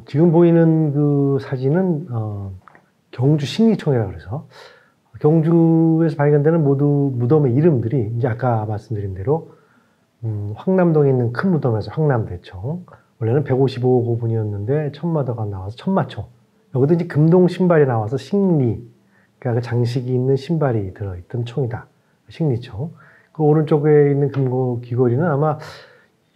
지금 보이는 그 사진은 경주 신리청이라고 그래서 경주에서 발견되는 모두 무덤의 이름들이 이제 아까 말씀드린 대로 황남동에 있는 큰 무덤에서 황남대청, 원래는 155호분이었는데 천마더가 나와서 천마총, 여기도 이제 금동 신발이 나와서 식리, 그러니까 그 장식이 있는 신발이 들어있던 총이다, 식리총. 그 오른쪽에 있는 금고 귀걸이는 아마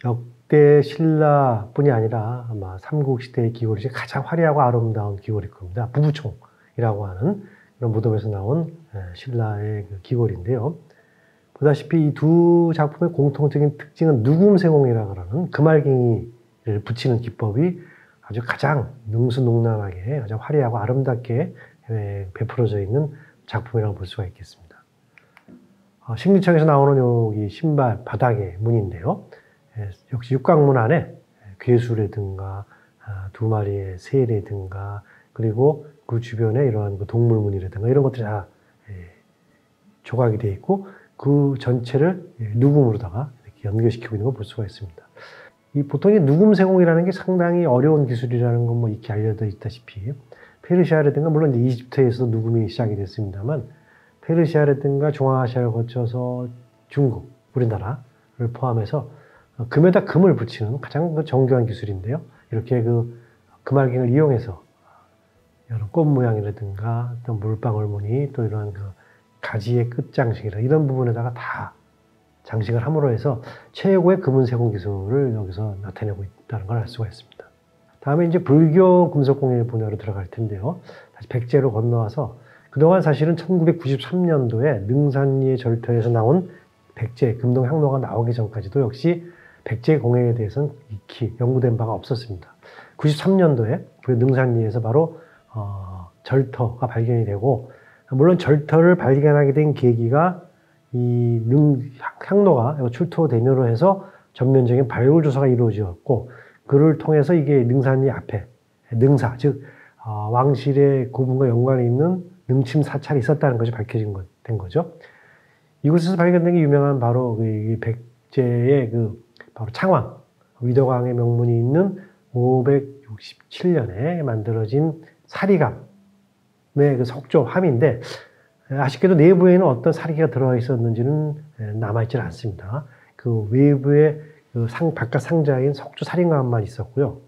역대 신라뿐이 아니라 아마 삼국시대의 귀걸이 중에 가장 화려하고 아름다운 귀걸일 겁니다. 부부총이라고 하는 그런 무덤에서 나온 신라의 그 귀걸이인데요. 보다시피 이 두 작품의 공통적인 특징은 누금세공이라고 하는 금알갱이를 붙이는 기법이 아주 가장 능수능란하게 가장 화려하고 아름답게 베풀어져 있는 작품이라고 볼 수가 있겠습니다. 식리청에서 나오는 여기 신발 바닥의 무늬인데요. 역시 육각문 안에 괴수라든가 두 마리의 새라든가 그리고 그 주변에 이러한 동물 무늬라든가 이런 것들이 다 조각이 되어 있고 그 전체를 누금으로다가 이렇게 연결시키고 있는 걸 볼 수가 있습니다. 이 보통 누금세공이라는 게 상당히 어려운 기술이라는 건 뭐 익히 알려져 있다시피 페르시아라든가 물론 이제 이집트에서 누금이 시작이 됐습니다만 페르시아라든가 중앙아시아를 거쳐서 중국, 우리나라를 포함해서 금에다 금을 붙이는 가장 정교한 기술인데요. 이렇게 그 금알갱을 이용해서 여러 꽃 모양이라든가 또 물방울 무늬 또 이런 그 가지의 끝 장식이라 이런 부분에다가 다 장식을 함으로 해서 최고의 금은 세공 기술을 여기서 나타내고 있다는 걸 알 수가 있습니다. 다음에 이제 불교 금속공예 분야로 들어갈 텐데요. 다시 백제로 건너와서 그동안 사실은 1993년도에 능산리의 절터에서 나온 백제 금동 향로가 나오기 전까지도 역시 백제 공예에 대해서는 익히 연구된 바가 없었습니다. 93년도에 그 능산리에서 바로 절터가 발견이 되고 물론 절터를 발견하게 된 계기가 이 향로가 출토되면으로 해서 전면적인 발굴 조사가 이루어졌고 그를 통해서 이게 능산리 앞에 능사 즉 왕실의 고분과 연관이 있는 능침 사찰이 있었다는 것이 된 거죠. 이곳에서 발견된 게 유명한 바로 그 백제의 그 바로 창왕 위덕왕의 명문이 있는 567년에 만들어진 사리감의 그 석조함인데 아쉽게도 내부에는 어떤 사리개가 들어가 있었는지는 남아있지는 않습니다. 그 외부에 그 바깥 상자인 석조 사리감만 있었고요.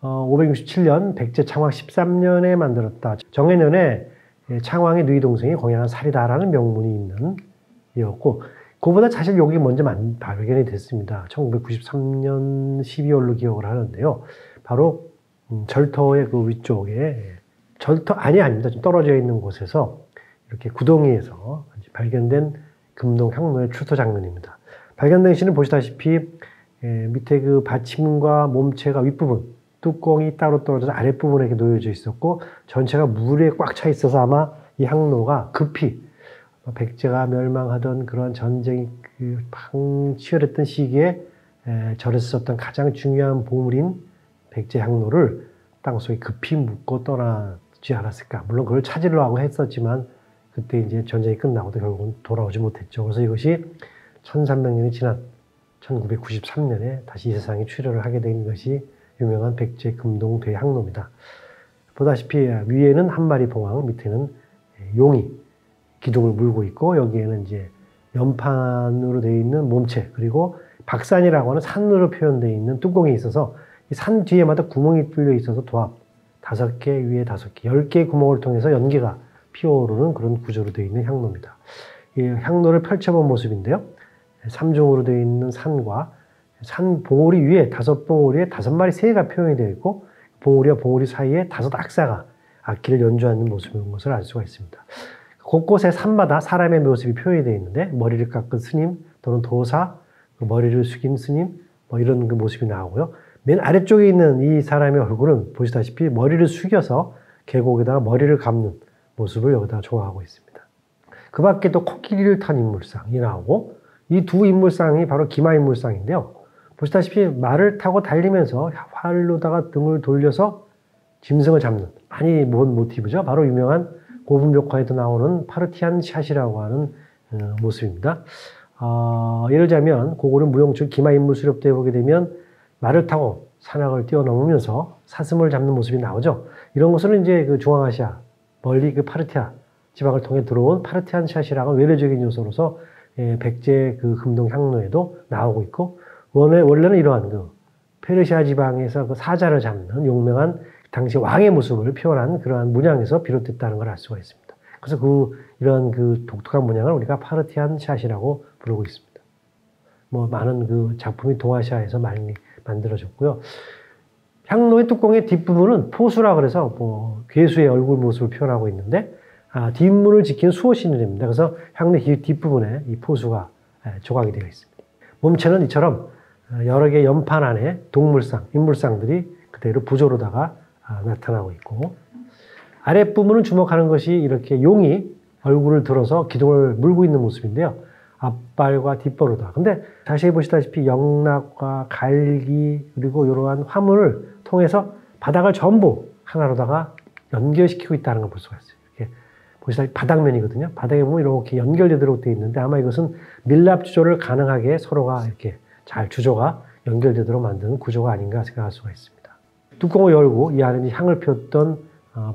567년 백제 창왕 13년에 만들었다. 정해년에 창왕의 누이 동생이 공양한 사리다라는 명문이 있는 이었고 그보다 사실 여기 먼저 발견이 됐습니다. 1993년 12월로 기억을 하는데요. 바로 절터의 그 위쪽에 절터 아닙니다. 좀 떨어져 있는 곳에서 이렇게 구덩이에서 발견된 금동 향로의 출토 장면입니다. 발견된 시는 보시다시피 밑에 그 받침과 몸체가 윗부분 뚜껑이 따로 떨어져서 아랫부분에 이렇게 놓여져 있었고 전체가 물에 꽉 차 있어서 아마 이 향로가 급히 백제가 멸망하던 그런 전쟁이 치열했던 시기에 절에서 썼던 가장 중요한 보물인 백제 향로를 땅속에 급히 묻고 떠나지 않았을까. 물론 그걸 찾으려고 하고 했었지만 그때 이제 전쟁이 끝나고도 결국은 돌아오지 못했죠. 그래서 이것이 1300년이 지난 1993년에 다시 이 세상에 출현을 하게 된 것이 유명한 백제 금동 대향로입니다. 보다시피 위에는 한 마리 봉황, 밑에는 용이 기둥을 물고 있고 여기에는 이제 연판으로 되어 있는 몸체 그리고 박산이라고 하는 산으로 표현되어 있는 뚜껑이 있어서 이 산 뒤에마다 구멍이 뚫려 있어서 도합 5개 위에 5개 10개의 구멍을 통해서 연기가 피어오르는 그런 구조로 되어 있는 향로입니다. 이 향로를 펼쳐본 모습인데요. 3중으로 되어 있는 산과 산 봉우리 위에 5봉우리에 5마리 새가 표현이 되어 있고 봉우리와 봉우리 사이에 5 악사가 악기를 연주하는 모습인 것을 알 수가 있습니다. 곳곳에 산마다 사람의 모습이 표현이 되어 있는데 머리를 깎은 스님 또는 도사, 머리를 숙인 스님 뭐 이런 그 모습이 나오고요. 맨 아래쪽에 있는 이 사람의 얼굴은 보시다시피 머리를 숙여서 계곡에다가 머리를 감는 모습을 여기다가 조각하고 있습니다. 그 밖에 또 코끼리를 탄 인물상이 나오고 이 두 인물상이 바로 기마 인물상인데요. 보시다시피 말을 타고 달리면서 활로다가 등을 돌려서 짐승을 잡는 많이 본 모티브죠. 바로 유명한 고분벽화에도 나오는 파르티안 샷이라고 하는 모습입니다. 예를 들자면 그거는 무용출 기마 인물 수렵대에 보게 되면 말을 타고 산악을 뛰어넘으면서 사슴을 잡는 모습이 나오죠. 이런 것은 이제 그 중앙아시아, 멀리 그 파르티아 지방을 통해 들어온 파르티안 샷이라고 외래적인 요소로서 백제 그 금동 향로에도 나오고 있고, 원래는 이러한 그 페르시아 지방에서 그 사자를 잡는 용맹한 당시 왕의 모습을 표현한 그러한 문양에서 비롯됐다는 걸 알 수가 있습니다. 그래서 이런 그 독특한 문양을 우리가 파르티안 샷이라고 부르고 있습니다. 뭐 많은 그 작품이 동아시아에서 많이 만들어졌고요. 향로의 뚜껑의 뒷부분은 포수라 그래서 뭐 괴수의 얼굴 모습을 표현하고 있는데, 뒷문을 지키는 수호신이 됩니다. 그래서 향로의 뒷부분에 이 포수가 조각이 되어 있습니다. 몸체는 이처럼 여러 개의 연판 안에 동물상, 인물상들이 그대로 부조로다가 나타나고 있고, 아랫부분은 주목하는 것이 이렇게 용이 얼굴을 들어서 기둥을 물고 있는 모습인데요. 앞발과 뒷발로다. 근데 자세히 보시다시피 영락과 갈기 그리고 이러한 화물을 통해서 바닥을 전부 하나로다가 연결시키고 있다는 걸 볼 수가 있어요. 이렇게 보시다시피 바닥면이거든요. 바닥에 보면 이렇게 연결되도록 되어 있는데 아마 이것은 밀랍 주조를 가능하게 서로가 이렇게 잘 주조가 연결되도록 만드는 구조가 아닌가 생각할 수가 있습니다. 뚜껑을 열고 이 안에 향을 피웠던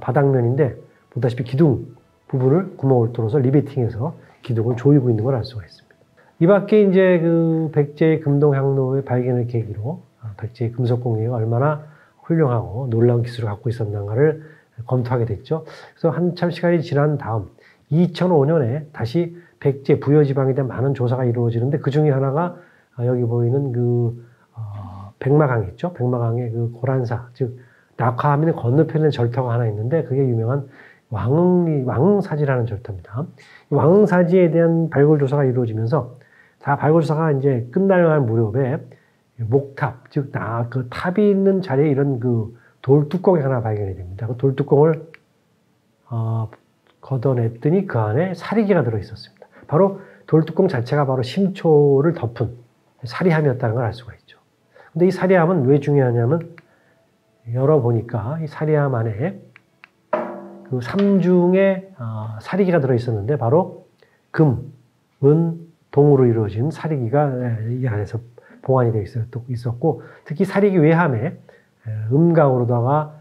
바닥면인데 보다시피 기둥 부분을 구멍을 뚫어서 리베팅해서 기둥을 조이고 있는 걸 알 수가 있습니다. 이 밖에 이제 그 백제의 금동향로의 발견을 계기로 백제의 금속工艺가 얼마나 훌륭하고 놀라운 기술을 갖고 있었는가를 검토하게 됐죠. 그래서 한참 시간이 지난 다음 2005년에 다시 백제 부여지방에 대한 많은 조사가 이루어지는데 그 중에 하나가 여기 보이는 백마강 있죠. 백마강의 그 고란사, 즉 낙화하면 건너편에 절터가 하나 있는데 그게 유명한 왕흥사지라는 절터입니다. 왕흥사지에 대한 발굴 조사가 이루어지면서 다 발굴 조사가 이제 끝날 무렵에 목탑, 즉 그 탑이 있는 자리에 이런 그 돌뚜껑이 하나 발견이 됩니다. 그 돌뚜껑을 걷어냈더니 그 안에 사리개가 들어 있었습니다. 바로 돌뚜껑 자체가 바로 심초를 덮은 사리함이었다는 걸 알 수가 있죠. 근데 이 사리함은 왜 중요하냐면 열어보니까 이 사리함 안에 그 삼중의 사리기가 들어있었는데 바로 금, 은, 동으로 이루어진 사리기가 이 안에서 보관이 되어 있었고 특히 사리기 외함에 음강으로다가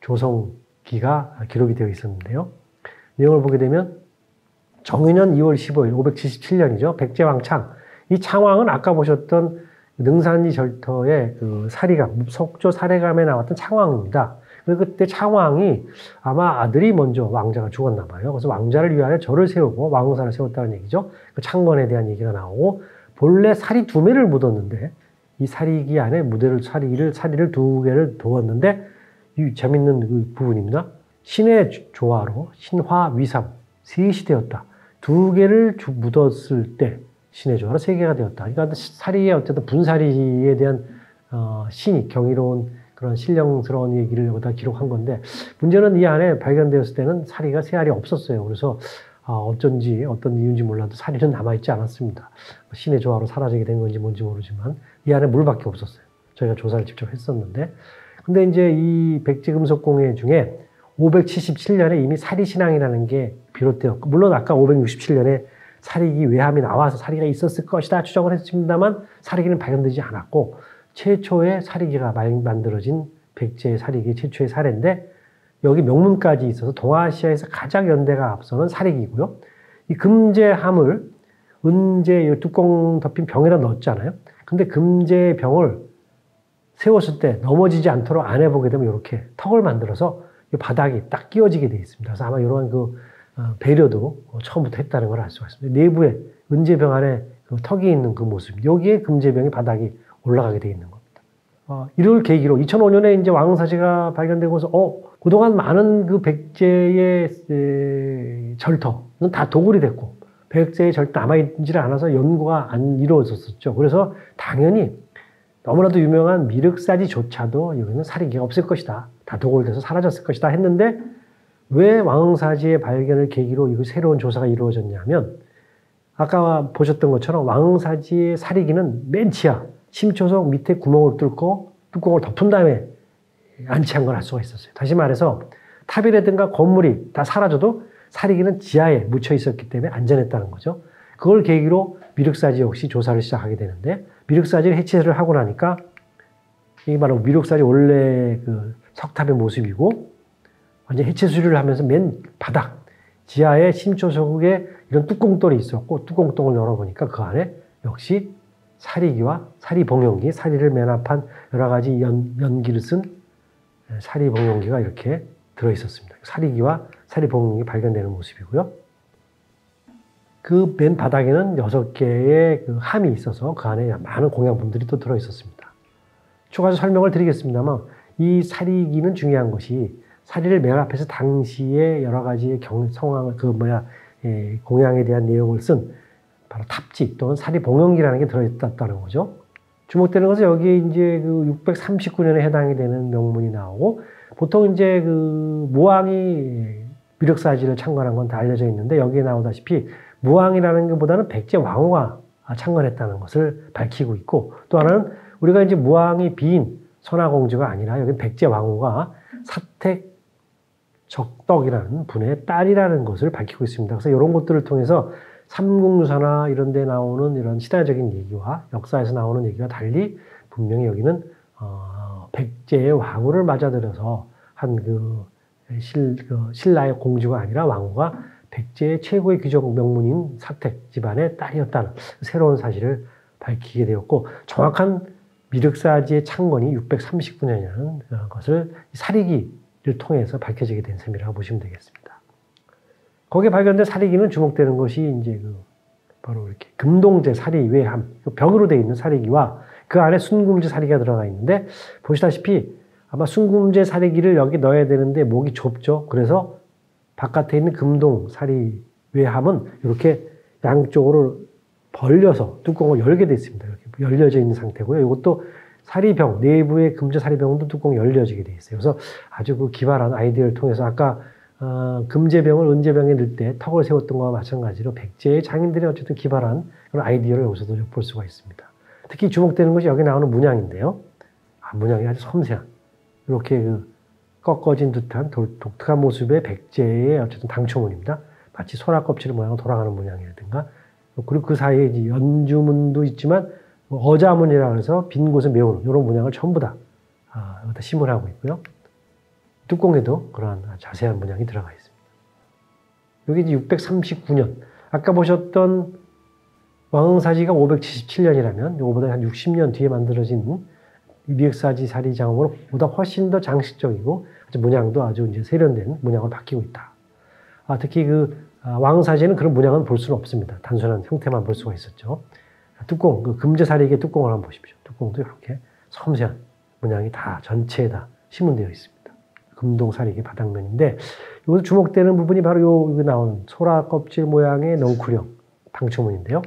조성기가 기록이 되어 있었는데요. 내용을 보게 되면 정유년 2월 15일 577년이죠. 백제왕창. 이 창왕은 아까 보셨던 능산리 절터의 그 사리감, 석조 사례감에 나왔던 창왕입니다. 그때 창왕이 아마 아들이 먼저 왕자가 죽었나 봐요. 그래서 왕자를 위하여 절을 세우고 왕흥사를 세웠다는 얘기죠. 그 창건에 대한 얘기가 나오고 본래 사리 2매를 묻었는데 이 사리기 안에 사리를 2개를 두었는데 이 재밌는 그 부분입니다. 신의 조화로 신화 위삼 셋이 되었다. 2개를 묻었을 때 신의 조화로 3개가 되었다. 그러니까 사리의 어쨌든 분사리에 대한 신이 경이로운 그런 신령스러운 얘기를 여기다 기록한 건데 문제는 이 안에 발견되었을 때는 사리가 3알이 없었어요. 그래서 어쩐지 어떤 이유인지 몰라도 사리는 남아있지 않았습니다. 신의 조화로 사라지게 된 건지 뭔지 모르지만 이 안에 물밖에 없었어요. 저희가 조사를 직접 했었는데 근데 이제 이 백제금속공예 중에 577년에 이미 사리신앙이라는 게 비롯되었고 물론 아까 567년에 사리기 외함이 나와서 사리기가 있었을 것이다 추정을 했습니다만 사리기는 발견되지 않았고 최초의 사리기가 만들어진 백제의 사리기 최초의 사례인데 여기 명문까지 있어서 동아시아에서 가장 연대가 앞서는 사리기고요. 이 금제함을 은제 뚜껑 덮인 병에다 넣었잖아요. 근데 금제 병을 세웠을 때 넘어지지 않도록 안에 보게 되면 이렇게 턱을 만들어서 이 바닥이 딱 끼워지게 되어 있습니다. 그래서 아마 이러한 그 배려도 처음부터 했다는 걸 알 수가 있습니다. 내부에 은제병 안에 그 턱이 있는 그 모습, 여기에 금제병이 바닥이 올라가게 되어 있는 겁니다. 이를 계기로 2005년에 이제 왕흥사지가 발견되고서 그동안 많은 그 백제의 절터는 다 도굴이 됐고 백제의 절터 남아있지를 않아서 연구가 안 이루어졌었죠. 그래서 당연히 너무나도 유명한 미륵사지조차도 여기는 사리기가 없을 것이다. 다 도굴돼서 사라졌을 것이다 했는데 왜 왕흥사지의 발견을 계기로 이거 새로운 조사가 이루어졌냐면 아까 보셨던 것처럼 왕흥사지의 사리기는 맨 지하 심초석 밑에 구멍을 뚫고 뚜껑을 덮은 다음에 안치한 걸 알 수가 있었어요. 다시 말해서 탑이라든가 건물이 다 사라져도 사리기는 지하에 묻혀 있었기 때문에 안전했다는 거죠. 그걸 계기로 미륵사지 역시 조사를 시작하게 되는데 미륵사지를 해체를 하고 나니까 이게 바로 미륵사지 원래 그 석탑의 모습이고, 완전 해체 수리를 하면서 맨 바닥, 지하에 심초석에 이런 뚜껑돌이 있었고, 뚜껑통을 열어보니까 그 안에 역시 사리기와 사리봉용기, 사리를 맨합한 여러 가지 연기를 쓴 사리봉용기가 이렇게 들어있었습니다. 사리기와 사리봉용기 발견되는 모습이고요. 그 맨 바닥에는 6개의 그 함이 있어서 그 안에 많은 공양분들이 또 들어있었습니다. 추가로 설명을 드리겠습니다만, 이 사리기는 중요한 것이 사리를 맨앞에서 당시에 여러 가지의 상황을, 공양에 대한 내용을 쓴 바로 탑지 또는 사리봉용기라는 게 들어있다는 거죠. 주목되는 것은 여기 이제 그 639년에 해당이 되는 명문이 나오고, 보통 이제 그 무왕이 미륵사지를 창건한 건 다 알려져 있는데, 여기에 나오다시피 무왕이라는 것보다는 백제 왕후가 창건했다는 것을 밝히고 있고, 또 하나는 우리가 이제 무왕이 비인 선화공주가 아니라 여기 백제 왕후가 사택 적덕이라는 분의 딸이라는 것을 밝히고 있습니다. 그래서 이런 것들을 통해서 삼국유사나 이런 데 나오는 이런 시대적인 얘기와 역사에서 나오는 얘기와 달리 분명히 여기는 백제의 왕후를 맞아들여서 한 신라의 공주가 아니라 왕후가 백제의 최고의 귀족 명문인 사택 집안의 딸이었다는 새로운 사실을 밝히게 되었고, 정확한 미륵사지의 창건이 639년이라는 것을 사리기를 통해서 밝혀지게 된 셈이라고 보시면 되겠습니다. 거기에 발견된 사리기는 주목되는 것이 이제 바로 이렇게 금동제 사리 외함, 벽으로 되어 있는 사리기와 그 안에 순금제 사리기가 들어가 있는데, 보시다시피 아마 순금제 사리기를 여기 넣어야 되는데 목이 좁죠. 그래서 바깥에 있는 금동 사리 외함은 이렇게 양쪽으로 벌려서 뚜껑을 열게 되어 있습니다. 이렇게 열려져 있는 상태고요. 이것도 사리병, 내부의 금제 사리병도 뚜껑이 열려지게 되어 있어요. 그래서 아주 그 기발한 아이디어를 통해서 아까 금제병을 은제병에 넣을 때 턱을 세웠던 것과 마찬가지로 백제의 장인들이 어쨌든 기발한 그런 아이디어를 여기서도 볼 수가 있습니다. 특히 주목되는 것이 여기 나오는 문양인데요. 문양이 아주 섬세한, 이렇게 꺾어진 듯한 독특한 모습의 백제의 어쨌든 당초문입니다. 마치 소라 껍질 모양으로 돌아가는 문양이라든가, 그리고 그 사이에 이제 연주문도 있지만 어자문이라 해서 빈 곳을 메우는 이런 문양을 전부 다 여기다 심을하고 있고요. 뚜껑에도 그러한 자세한 문양이 들어가 있습니다. 여기 이제 639년, 아까 보셨던 왕흥사지가 577년이라면 이거보다 한 60년 뒤에 만들어진 미륵사지 사리장으로 보다 훨씬 더 장식적이고 문양도 아주 이제 세련된 문양을 바뀌고 있다. 특히 왕흥사지에는 그런 문양은 볼 수는 없습니다. 단순한 형태만 볼 수가 있었죠. 뚜껑, 금제사리기의 뚜껑을 한번 보십시오. 뚜껑도 이렇게 섬세한 문양이 다 전체에 다 시문되어 있습니다. 금동사리기 바닥면인데, 여기서 주목되는 부분이 바로 여기 나오는 소라 껍질 모양의 넝쿨형 당초문인데요.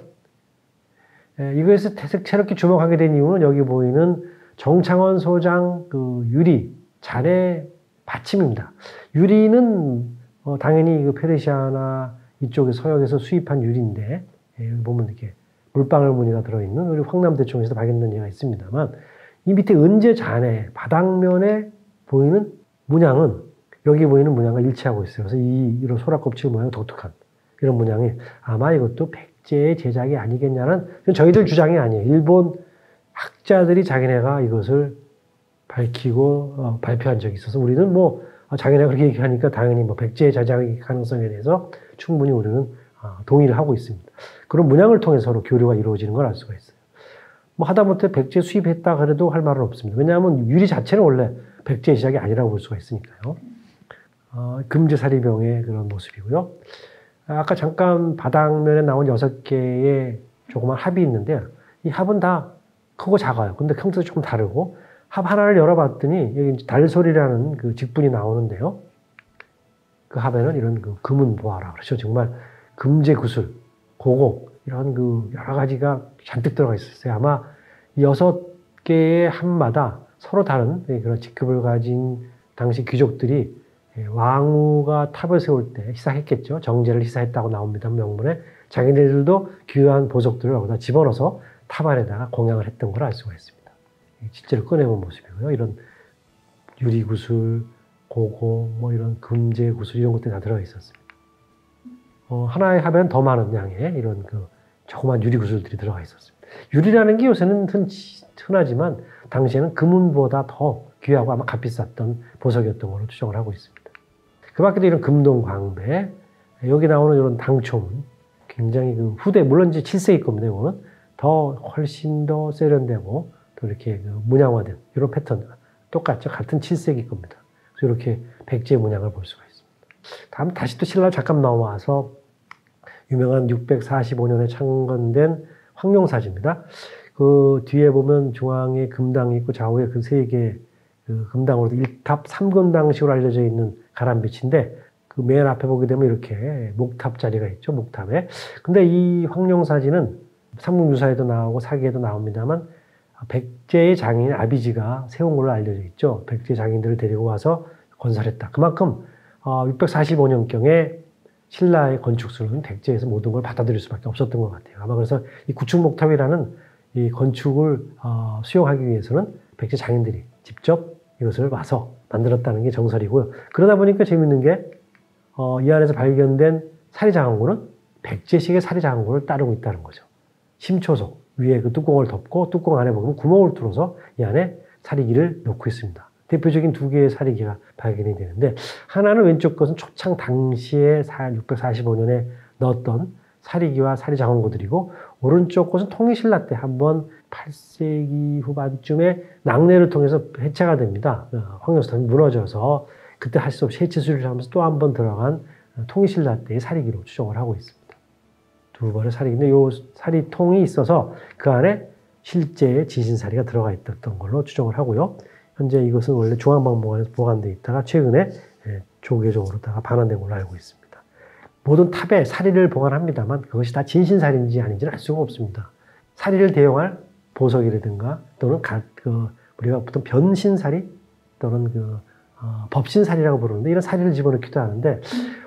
이거에서 새롭게 주목하게 된 이유는 여기 보이는 정창원 소장 유리 잔의 받침입니다. 유리는 당연히 페르시아나 이쪽에 서역에서 수입한 유리인데, 여기 보면 이렇게 물방울 무늬가 들어있는 우리 황남대총에서 발견된 예가 있습니다만, 이 밑에 은제 잔의 바닥면에 보이는 문양은 여기 보이는 문양과 일치하고 있어요. 그래서 이런 소라껍질 모양 독특한 이런 문양이 아마 이것도 백제의 제작이 아니겠냐는 저희들 주장이 아니에요. 일본 학자들이 자기네가 이것을 밝히고 발표한 적이 있어서 우리는 자기네가 그렇게 얘기하니까 당연히 백제의 제작의 가능성에 대해서 충분히 우리는 동의를 하고 있습니다. 그런 문양을 통해서 서로 교류가 이루어지는 걸 알 수가 있어요. 하다못해 백제 수입했다 그래도 할 말은 없습니다. 왜냐하면 유리 자체는 원래 백제의 제작이 아니라고 볼 수가 있으니까요. 금제사리병의 그런 모습이고요. 아까 잠깐 바닥면에 나온 6개의 조그만 합이 있는데, 이 합은 다 크고 작아요. 근데 형태도 조금 다르고, 합 하나를 열어봤더니 여기 달소리라는 직분이 나오는데요. 그 합에는 이런 금은보화라 그러죠. 정말 금제 구슬, 고곡 이런 여러 가지가 잔뜩 들어가 있었어요. 아마 6개의 합마다 서로 다른 그런 직급을 가진 당시 귀족들이 왕후가 탑을 세울 때 희사했겠죠. 정제를 희사했다고 나옵니다. 명문에. 자기네들도 귀한 보석들을 여기다 집어넣어서 탑 안에다가 공양을 했던 걸 알 수가 있습니다. 실제로 꺼내본 모습이고요. 이런 유리구슬, 고고, 이런 금제구슬 이런 것들이 다 들어가 있었습니다. 하나의 합에는 더 많은 양의 이런 조그만 유리구슬들이 들어가 있었습니다. 유리라는 게 요새는 흔하지만 당시에는 금은보다 더 귀하고 아마 값비쌌던 보석이었던 걸로 추정을 하고 있습니다. 그 밖에도 이런 금동 광배, 여기 나오는 이런 당초문, 굉장히 그 후대, 물론 이제 7세기 겁니다. 이거는 더 훨씬 더 세련되고 또 이렇게 그 문양화된 이런 패턴, 똑같죠. 같은 7세기 겁니다. 그래서 이렇게 백제 문양을 볼 수가 있습니다. 다음 다시 또 신라 잠깐 넘어와서 유명한 645년에 창건된 황룡사지입니다. 그 뒤에 보면 중앙에 금당이 있고 좌우에 그 세 개의 그 금당으로 1탑 3금당식으로 알려져 있는 가람빛인데 그 맨 앞에 보게 되면 이렇게 목탑 자리가 있죠. 목탑에. 근데 이 황룡사지는 삼국유사에도 나오고 사기에도 나옵니다만 백제의 장인 아비지가 세운 걸로 알려져 있죠. 백제 장인들을 데리고 와서 건설했다. 그만큼 645년경에 신라의 건축술은 백제에서 모든 걸 받아들일 수밖에 없었던 것 같아요. 아마 그래서 이 구축목탑이라는 이 건축을 수용하기 위해서는 백제 장인들이 직접 이것을 와서 만들었다는 게 정설이고요. 그러다 보니까 재밌는 게 이 안에서 발견된 사리장원고는 백제식의 사리장원고를 따르고 있다는 거죠. 심초석 위에 그 뚜껑을 덮고 뚜껑 안에 보면 구멍을 뚫어서 이 안에 사리기를 넣고 있습니다. 대표적인 두 개의 사리기가 발견이 되는데 하나는 왼쪽 것은 초창 당시에 645년에 넣었던 사리기와 사리장원고들이고 오른쪽 것은 통일신라 때 한번 8세기 후반쯤에 낙뢰를 통해서 해체가 됩니다. 황룡사탑이 무너져서 그때 할 수 없이 해체 수리를 하면서 또 한 번 들어간 통일신라 때의 사리기로 추정을 하고 있습니다. 두 번의 사리기인데 이 사리통이 있어서 그 안에 실제의 진신사리가 들어가 있었던 걸로 추정을 하고요. 현재 이것은 원래 중앙박물관에서 보관되어 있다가 최근에 조계종으로다가 반환된 걸로 알고 있습니다. 모든 탑에 사리를 보관합니다만 그것이 다 진신사리인지 아닌지는 알 수가 없습니다. 사리를 대용할 보석이라든가 또는 우리가 보통 변신사리 또는 법신사리라고 부르는데 이런 사리를 집어넣기도 하는데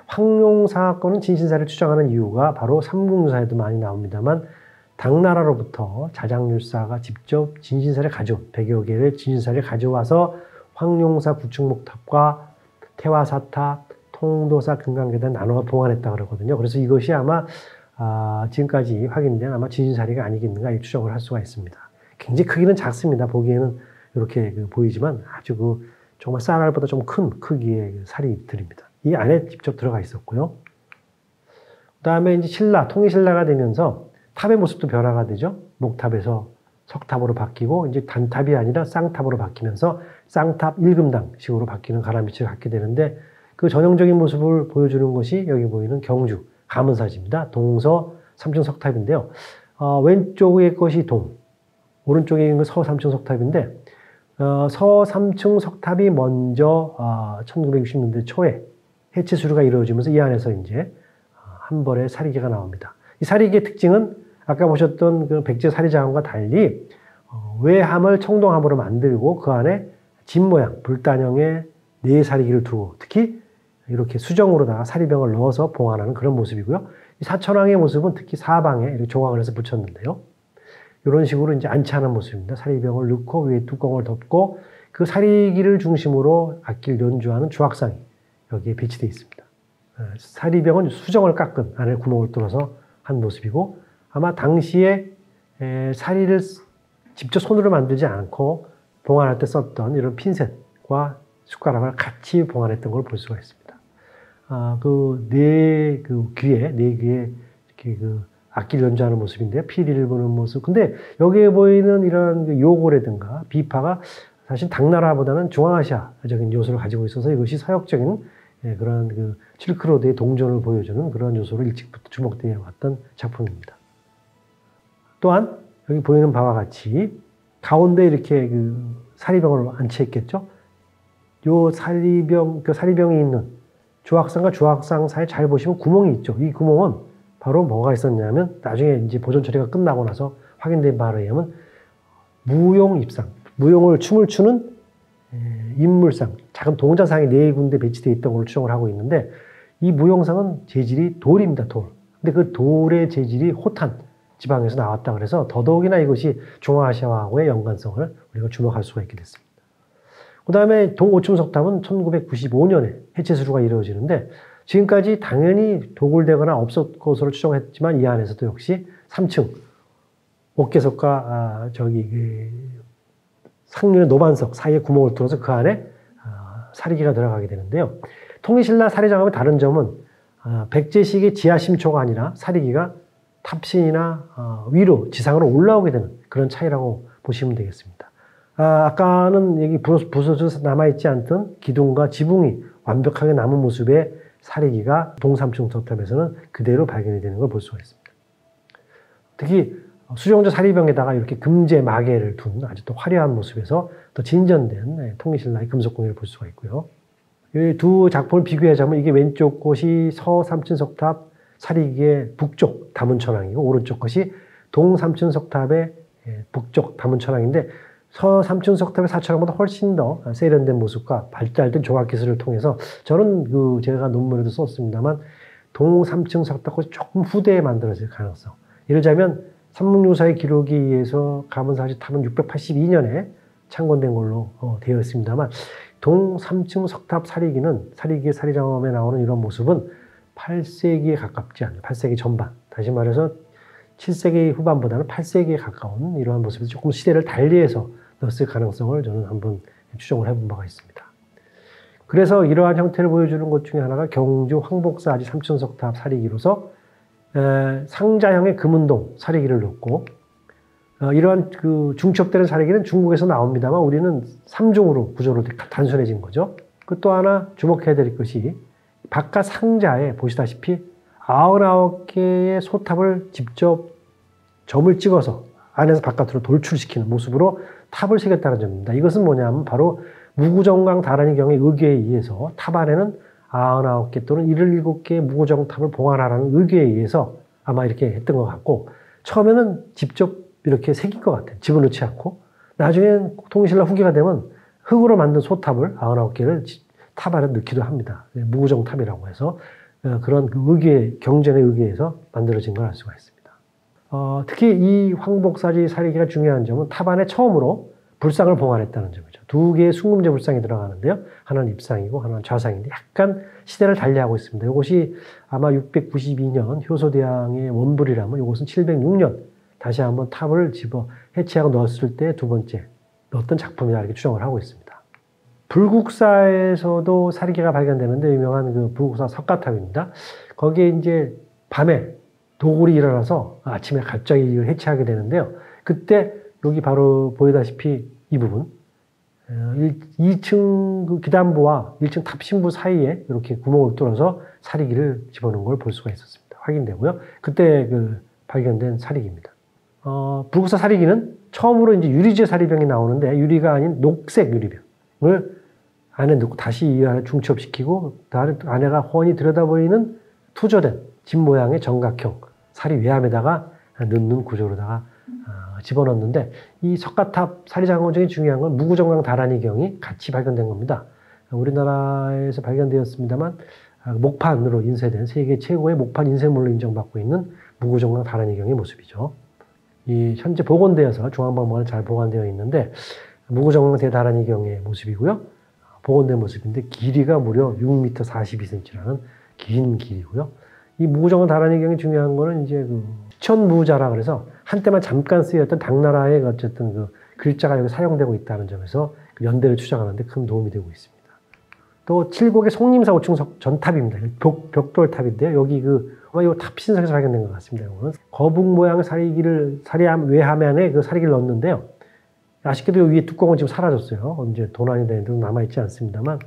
황룡사 건은 진신사리를 추정하는 이유가 바로 삼국유사에도 많이 나옵니다만 당나라로부터 자장률사가 직접 진신사를 100여 개의 진신사를 가져와서 황룡사 구축목탑과 태화사탑, 통도사 금강계단 나눠 봉안했다 그러거든요. 그래서 이것이 아마 지금까지 확인된 아마 진신사리가 아니겠는가 이 추정을 할 수가 있습니다. 굉장히 크기는 작습니다. 보기에는 이렇게 보이지만 아주 정말 쌀알보다 좀 큰 크기의 사리들입니다. 이 안에 직접 들어가 있었고요. 그 다음에 이제 통일신라가 되면서 탑의 모습도 변화가 되죠. 목탑에서 석탑으로 바뀌고 이제 단탑이 아니라 쌍탑으로 바뀌면서 쌍탑 1금당식으로 바뀌는 가람빛을 갖게 되는데 그 전형적인 모습을 보여주는 것이 여기 보이는 경주 가문사지입니다. 동서 3층 석탑인데요. 왼쪽의 것이 동, 오른쪽에 있는 건 서 3층 석탑인데 서 3층 석탑이 먼저 1960년대 초에 해체 수리가 이루어지면서 이 안에서 이제 한 벌의 사리기가 나옵니다. 이 사리기의 특징은 아까 보셨던 그 백제 사리장원과 달리 외함을 청동함으로 만들고 그 안에 집 모양, 불단형의 네 사리기를 두고 특히 이렇게 수정으로다가 사리병을 넣어서 봉안하는 그런 모습이고요. 이 사천왕의 모습은 특히 사방에 이렇게 조각을 해서 붙였는데요. 이런 식으로 이제 안치하는 모습입니다. 사리병을 넣고 위에 뚜껑을 덮고 그 사리기를 중심으로 악기를 연주하는 주악상이 여기에 배치되어 있습니다. 사리병은 수정을 깎은 안에 구멍을 뚫어서 한 모습이고 아마 당시에 사리를 직접 손으로 만들지 않고 봉안할 때 썼던 이런 핀셋과 숟가락을 같이 봉안했던 걸 볼 수가 있습니다. 네 귀에 이렇게 악기를 연주하는 모습인데요. 피리를 보는 모습. 근데 여기에 보이는 이런 요고라든가 비파가 사실 당나라보다는 중앙아시아적인 요소를 가지고 있어서 이것이 서역적인 그런 실크로드의 동전을 보여주는 그런 요소로 일찍부터 주목되어 왔던 작품입니다. 또한 여기 보이는 바와 같이 가운데 이렇게 사리병을 안치했겠죠. 요 사리병이 있는 주악상과 주악상 사이에 잘 보시면 구멍이 있죠. 이 구멍은 바로 뭐가 있었냐면 나중에 이제 보존 처리가 끝나고 나서 확인된 바에 의하면 무용을 춤을 추는 인물상, 작은 동자상이 4군데 배치되어 있던 걸로 추정을 하고 있는데 이 무용상은 재질이 돌입니다, 돌. 근데 그 돌의 재질이 호탄 지방에서 나왔다 그래서 더더욱이나 이것이 중앙아시아하고의 연관성을 우리가 주목할 수가 있게 됐습니다. 그 다음에 동오춤석탑은 1995년에 해체 수리가 이루어지는데 지금까지 당연히 도굴되거나 없었을 것으로 추정했지만 이 안에서도 역시 3층 옥계석과 상륜의 노반석 사이에 구멍을 뚫어서 그 안에 사리기가 들어가게 되는데요. 통일신라 사리장엄의 다른 점은 백제식의 지하심초가 아니라 사리기가 탑신이나 위로 지상으로 올라오게 되는 그런 차이라고 보시면 되겠습니다. 아까는 여기 부서져서 남아있지 않던 기둥과 지붕이 완벽하게 남은 모습의 사리기가 동삼층 석탑에서는 그대로 발견이 되는 걸 볼 수가 있습니다. 특히 수종조 사리병에다가 이렇게 금제 마개를 둔 아주 또 화려한 모습에서 더 진전된 통일신라의 금속공예를 볼 수가 있고요. 이 두 작품을 비교하자면 이게 왼쪽 곳이 서삼층석탑 사리기의 북쪽 다문천왕이고 오른쪽 것이 동삼층석탑의 북쪽 다문천왕인데 서삼층석탑의 사천왕보다 훨씬 더 세련된 모습과 발달된 조각기술을 통해서 저는 제가 논문에도 썼습니다만 동삼층석탑과 조금 후대에 만들어질 가능성. 예를 들자면 삼국유사의 기록에 의해서 가문사지 탑은 682년에 창건된 걸로 되어 있습니다만 동삼층 석탑 사리기는 사리기의 사리장엄에 나오는 이런 모습은 8세기에 가깝지 않아요. 8세기 전반. 다시 말해서 7세기 후반보다는 8세기에 가까운 이러한 모습에서 조금 시대를 달리해서 넣었을 가능성을 저는 한번 추정을 해본 바가 있습니다. 그래서 이러한 형태를 보여주는 것 중에 하나가 경주 황복사지 삼층석탑 사리기로서 상자형의 금운동 사리기를 놓고 이러한 중첩되는 사리기는 중국에서 나옵니다만 우리는 3중으로 구조로 단순해진 거죠. 그 또 하나 주목해야 될 것이 바깥 상자에 보시다시피 99개의 소탑을 직접 점을 찍어서 안에서 바깥으로 돌출시키는 모습으로 탑을 새겼다는 점입니다. 이것은 뭐냐면 바로 무구정강 다란이경의 의궤에 의해서 탑 안에는 99개 또는 77개의 무구정탑을 봉안하라는 의궤에 의해서 아마 이렇게 했던 것 같고 처음에는 직접 이렇게 새긴 것 같아요. 집어넣지 않고 나중엔 통일신라 후기가 되면 흙으로 만든 소탑을 99개를 탑 안에 넣기도 합니다. 무구정탑이라고 해서 그런 의궤, 경전의 의궤에서 만들어진 걸 알 수가 있습니다. 특히 이 황복사지 사리기가 중요한 점은 탑 안에 처음으로 불상을 봉안했다는 점이죠. 두 개의 숭금제 불상이 들어가는데요. 하나는 입상이고 하나는 좌상인데 약간 시대를 달리하고 있습니다. 이것이 아마 692년 효소대왕의 원불이라면 이것은 706년 다시 한번 탑을 집어 해체하고 넣었을 때 두 번째 넣었던 작품이다 이렇게 추정을 하고 있습니다. 불국사에서도 사리기가 발견되는데 유명한 불국사 석가탑입니다. 거기에 이제 밤에 도굴이 일어나서 아침에 갑자기 이걸 해체하게 되는데요. 그때 여기 바로 보이다시피 이 부분 2층 기단부와 1층 탑신부 사이에 이렇게 구멍을 뚫어서 사리기를 집어넣은 걸 볼 수가 있었습니다. 확인되고요. 그때 발견된 사리기입니다. 불국사 사리기는 처음으로 이제 유리제 사리병이 나오는데 유리가 아닌 녹색 유리병을 안에 넣고 다시 이 안에 중첩시키고 안에가 훤히 들여다보이는 투조된 집 모양의 정각형 사리 외암에다가 넣는 구조로다가 집어넣는데 이 석가탑 사리장엄 중에 중요한 건 무구정강 다란이경이 같이 발견된 겁니다. 우리나라에서 발견되었습니다만 목판으로 인쇄된 세계 최고의 목판 인쇄물로 인정받고 있는 무구정강 다란이경의 모습이죠. 이 현재 복원되어서 중앙박물관에 잘 보관되어 있는데 무구정강 대다란이경의 모습이고요. 복원된 모습인데 길이가 무려 6m 42cm라는 긴 길이고요. 이 무구정강 다란이경이 중요한 거는 이제 천무자라 그래서 한때만 잠깐 쓰였던 당나라의 어쨌든 글자가 여기 사용되고 있다는 점에서 연대를 추정하는데 큰 도움이 되고 있습니다. 또 칠곡의 송림사 5층 전탑입니다. 벽돌탑인데요. 여기 이 탑신석에서 발견된 것 같습니다. 이거는 거북 모양의 사리기를 사리암 외하면에 사리기를 넣었는데요. 아쉽게도 위에 뚜껑은 지금 사라졌어요. 이제 도난이 된 데도 남아있지 않습니다만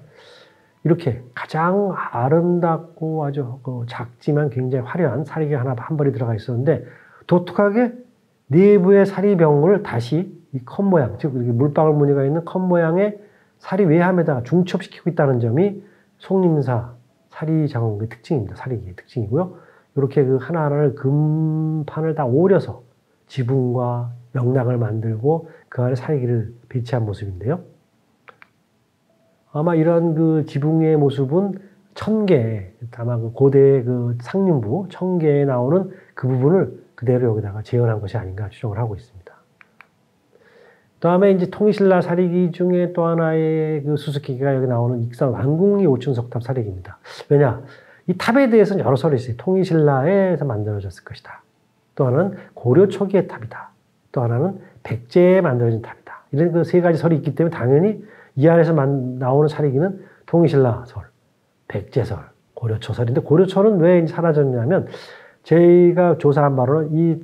이렇게 가장 아름답고 아주 작지만 굉장히 화려한 사리기가 한 벌이 들어가 있었는데 독특하게 내부의 사리병을 다시 이 컵 모양, 즉 물방울 무늬가 있는 컵 모양의 사리 외함에다가 중첩시키고 있다는 점이 송림사 사리장엄의 특징입니다. 사리기의 특징이고요. 이렇게 하나하나를 금판을 다 오려서 지붕과 영락을 만들고 그 안에 사리기를 배치한 모습인데요. 아마 이런 지붕의 모습은 천계, 아마 고대 상륜부 천계에 나오는 그 부분을 그대로 여기다가 재현한 것이 아닌가 추정을 하고 있습니다. 다음에 이제 통일신라 사리기 중에 또 하나의 수수께끼가 여기 나오는 익산 완궁리 5층 석탑 사리기입니다. 왜냐? 이 탑에 대해서는 여러 설이 있어요. 통일신라에서 만들어졌을 것이다. 또 하나는 고려 초기의 탑이다. 또 하나는 백제에 만들어진 탑이다. 이런 그 세 가지 설이 있기 때문에 당연히 이 안에서 나오는 사리기는 통일신라설, 백제설, 고려초설인데 고려초는 왜 사라졌냐면 저희가 조사한 바로는 이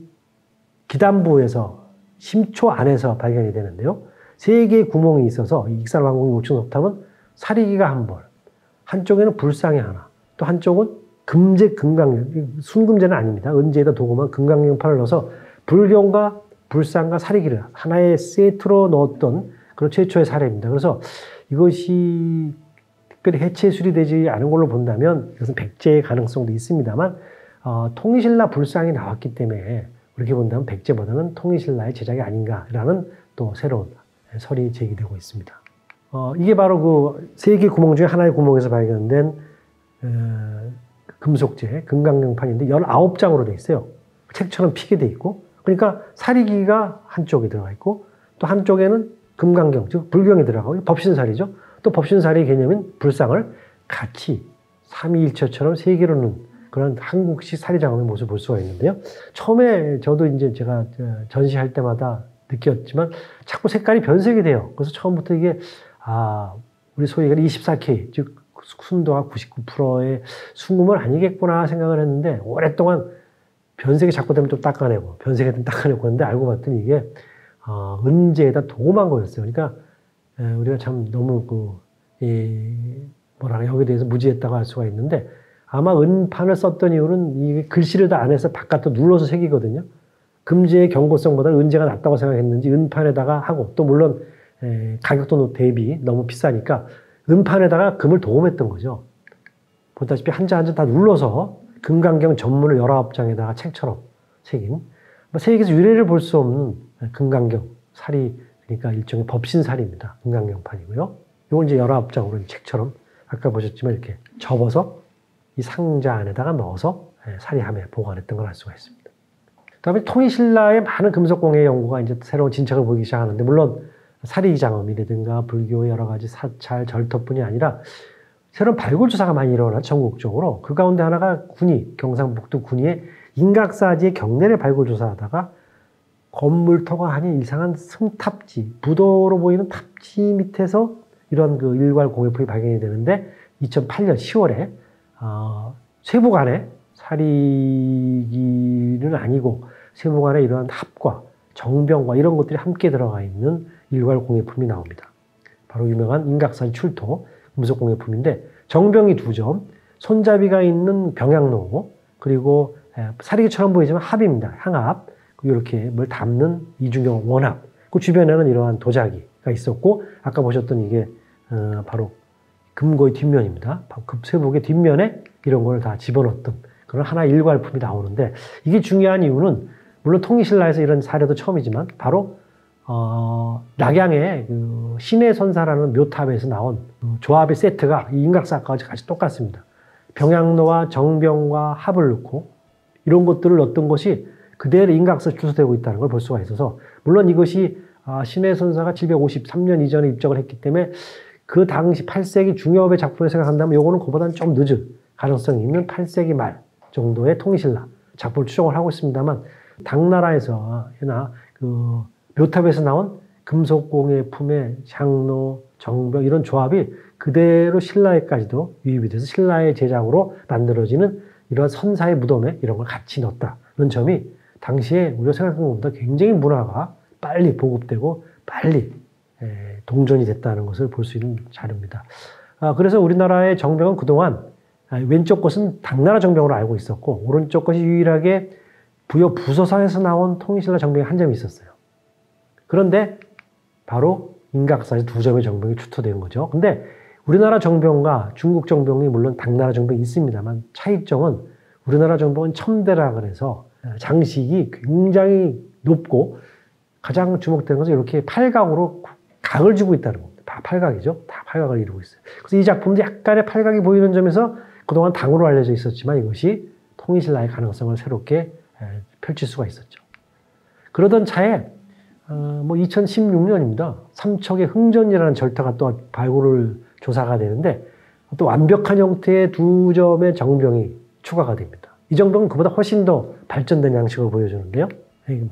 기단부에서 심초 안에서 발견이 되는데요. 세 개의 구멍이 있어서 익산왕궁 5층 석탑은 사리기가 한 벌, 한쪽에는 불상이 하나, 또 한쪽은 금제, 금강경, 순금제는 아닙니다. 은제에다 도금한 금강경판을 넣어서 불경과 불상과 사리기를 하나의 세트로 넣었던 그런 최초의 사례입니다. 그래서 이것이 특별히 해체 수리되지 않은 걸로 본다면 이것은 백제의 가능성도 있습니다만 통일신라 불상이 나왔기 때문에 그렇게 본다면 백제보다는 통일신라의 제작이 아닌가라는 또 새로운 설이 제기되고 있습니다. 이게 바로 그 세 개 구멍 중에 하나의 구멍에서 발견된 금속재, 금강경판인데 19장으로 되어 있어요. 책처럼 피게 되어 있고 그러니까 사리기가 한쪽에 들어가 있고 또 한쪽에는 금강경, 즉 불경이 들어가고 법신살이죠. 또 법신살의 개념인 불상을 같이 삼위일체처럼 세 개로 넣은 그런 한국식 사리장엄의 모습을 볼 수가 있는데요. 처음에 저도 이제 제가 전시할 때마다 느꼈지만 자꾸 색깔이 변색이 돼요. 그래서 처음부터 이게 우리 소위 얘기하는 24K, 즉 순도가 99%의 순금은 아니겠구나 생각을 했는데 오랫동안 변색이 자꾸 되면 또 닦아내고 변색이 되면 닦아내고 그런데 알고 봤더니 이게 은제에다 도금한 거였어요. 그러니까 우리가 참 너무 여기에 대해서 무지했다고 할 수가 있는데 아마 은판을 썼던 이유는 이 글씨를 다 안에서 바깥으로 눌러서 새기거든요. 금제의 경고성보다 은제가 낫다고 생각했는지 은판에다가 하고 또 물론 가격도 대비 너무 비싸니까 은판에다가 금을 도금했던 거죠. 보다시피 한 장 한 장 다 눌러서 금강경 전문을 19장에다가 책처럼 새긴 세계에서 유래를 볼 수 없는 금강경 살이 그러니까 일종의 법신살입니다. 금강경판이고요. 이건 이제 19장으로 책처럼 아까 보셨지만 이렇게 접어서 이 상자 안에다가 넣어서 사리함에 보관했던 걸 알 수가 있습니다. 그다음에 통일신라의 많은 금속공예 연구가 이제 새로운 진척을 보이기 시작하는데 물론 사리장엄이라든가 불교의 여러 가지 사찰, 절터뿐이 아니라 새로운 발굴 조사가 많이 일어나 전국적으로 그 가운데 하나가 군위, 경상북도 군위의 인각사지의 경내를 발굴 조사하다가 건물터가 아닌 이상한 승탑지, 부도로 보이는 탑지 밑에서 이런 그 일괄 공예품이 발견이 되는데 2008년 10월에 쇠북안에 사리기는 아니고 쇠북안에 이러한 합과 정병과 이런 것들이 함께 들어가 있는 일괄 공예품이 나옵니다. 바로 유명한 인각사지 출토 금속 공예품인데 정병이 2점, 손잡이가 있는 병양로 그리고 사리기처럼 보이지만 합입니다. 향합 이렇게 뭘 담는 이중경 원합 그 주변에는 이러한 도자기가 있었고 아까 보셨던 이게 바로 금고의 뒷면입니다. 쇠북의 뒷면에 이런 걸 다 집어넣었던 그런 하나의 일괄품이 나오는데 이게 중요한 이유는 물론 통일신라에서 이런 사례도 처음이지만 바로 낙양의 그 신의 선사라는 묘탑에서 나온 조합의 세트가 이 인각사까지 같이 똑같습니다. 병양로와 정병과 합을 넣고 이런 것들을 넣었던 것이 그대로 인각사에 추서되고 있다는 걸 볼 수가 있어서 물론 이것이 신의 선사가 753년 이전에 입적을 했기 때문에 그 당시 8세기 중엽의 작품을 생각한다면 이거는 그보다는 좀 늦은 가능성이 있는 8세기 말 정도의 통일신라 작품을 추정을 하고 있습니다만 당나라에서나 그 묘탑에서 나온 금속공예품의 향로, 정병 이런 조합이 그대로 신라에까지도 유입이 돼서 신라의 제작으로 만들어지는 이런 선사의 무덤에 이런 걸 같이 넣었다는 점이 당시에 우리가 생각한 것보다 굉장히 문화가 빨리 보급되고 빨리 동전이 됐다는 것을 볼 수 있는 자료입니다. 그래서 우리나라의 정병은 그동안 왼쪽 것은 당나라 정병으로 알고 있었고 오른쪽 것이 유일하게 부여 부서상에서 나온 통일신라 정병이 한 점이 있었어요. 그런데 바로 인각사에서 2점의 정병이 추토된 거죠. 근데 우리나라 정병과 중국 정병이 물론 당나라 정병이 있습니다만 차이점은 우리나라 정병은 첨대라 그래서 장식이 굉장히 높고 가장 주목되는 것은 이렇게 팔각으로 각을 주고 있다는 겁니다. 다 팔각이죠. 다 팔각을 이루고 있어요. 그래서 이 작품도 약간의 팔각이 보이는 점에서 그동안 당으로 알려져 있었지만 이것이 통일신라의 가능성을 새롭게 펼칠 수가 있었죠. 그러던 차에 2016년입니다. 삼척의 흥전이라는 절터가 또 발굴을 조사가 되는데 또 완벽한 형태의 2점의 정병이 추가가 됩니다. 이 정병은 그보다 훨씬 더 발전된 양식을 보여주는데요.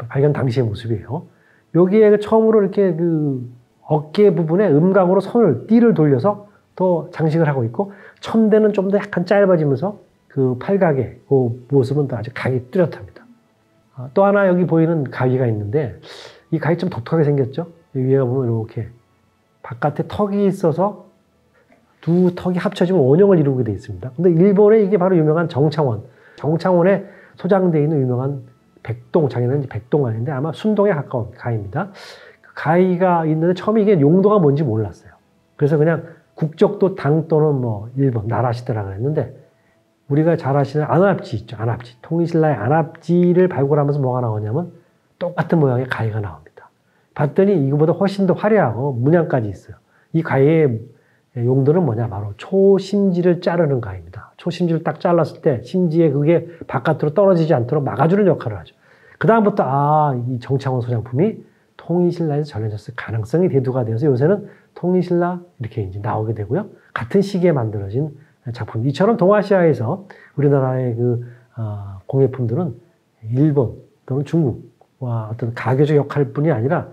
발견 당시의 모습이에요. 여기에 처음으로 이렇게 그 어깨 부분에 음각으로 띠를 돌려서 또 장식을 하고 있고, 첨대는 좀 더 약간 짧아지면서 그 팔각의 그 모습은 또 아주 각이 뚜렷합니다. 또 하나 여기 보이는 가위가 있는데, 이 가위 좀 독특하게 생겼죠? 위에가 보면 이렇게 바깥에 턱이 있어서 두 턱이 합쳐지면 원형을 이루게 되어 있습니다. 근데 일본에 이게 바로 유명한 정창원에 소장되어 있는 유명한 백동, 자기는 백동가인데 아마 순동에 가까운 가위입니다. 그 가위가 있는데 처음에 이게 용도가 뭔지 몰랐어요. 그래서 그냥 국적도 당 또는 뭐 일본, 나라시다라고 했는데, 우리가 잘 아시는 안압지 있죠. 안압지. 통일신라의 안압지를 발굴하면서 뭐가 나오냐면 똑같은 모양의 가위가 나옵니다. 봤더니 이거보다 훨씬 더 화려하고 문양까지 있어요. 이 가위의 용도는 뭐냐? 바로 초심지를 자르는 가위입니다. 초심지를 딱 잘랐을 때 심지에 그게 바깥으로 떨어지지 않도록 막아주는 역할을 하죠. 그 다음부터 이 정창원 소장품이 통일신라에서 전해졌을 가능성이 대두가 되어서 요새는 통일신라 이렇게 이제 나오게 되고요. 같은 시기에 만들어진 작품. 이처럼 동아시아에서 우리나라의 그 공예품들은 일본 또는 중국과 어떤 가교적 역할뿐이 아니라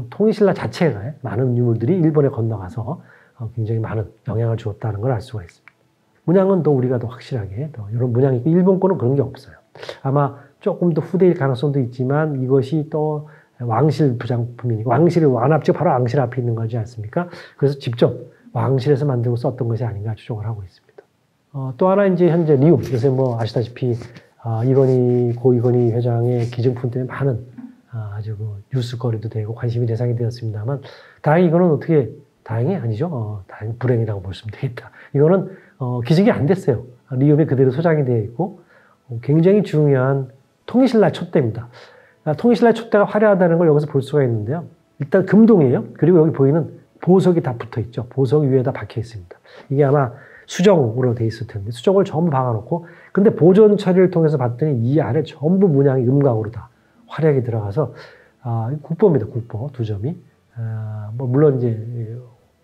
통일신라 자체가 많은 유물들이 일본에 건너가서 굉장히 많은 영향을 주었다는 걸 알 수가 있습니다. 문양은 또 우리가 더 확실하게 이런 문양이 있고, 일본 거는 그런 게 없어요. 아마 조금 더 후대일 가능성도 있지만 이것이 또 왕실 부장품이니까, 완압지가 바로 왕실 앞에 있는 거지 않습니까? 그래서 직접 왕실에서 만들고 썼던 것이 아닌가 추정을 하고 있습니다. 또 하나 이제 현재 리움, 요새 뭐 아시다시피 고 이건희 회장의 기증품 때문에 많은 아주 그 뉴스거리도 되고 관심이 대상이 되었습니다만, 다행히 이거는 다행이 아니죠. 다행히 불행이라고 볼 수 되겠다. 이거는 기증이 안 됐어요. 리움에 그대로 소장이 되어 있고, 굉장히 중요한 통일신라 촛대입니다. 통일신라 촛대가 화려하다는 걸 여기서 볼 수가 있는데요. 일단 금동이에요. 그리고 여기 보이는 보석이 다 붙어 있죠. 보석 위에다 박혀 있습니다. 이게 아마 수정으로 돼 있을 텐데, 수정을 전부 박아놓고, 근데 보존 처리를 통해서 봤더니 이 안에 전부 문양이 음각으로 다 화려하게 들어가서, 국보입니다. 국보 두 점이. 물론 이제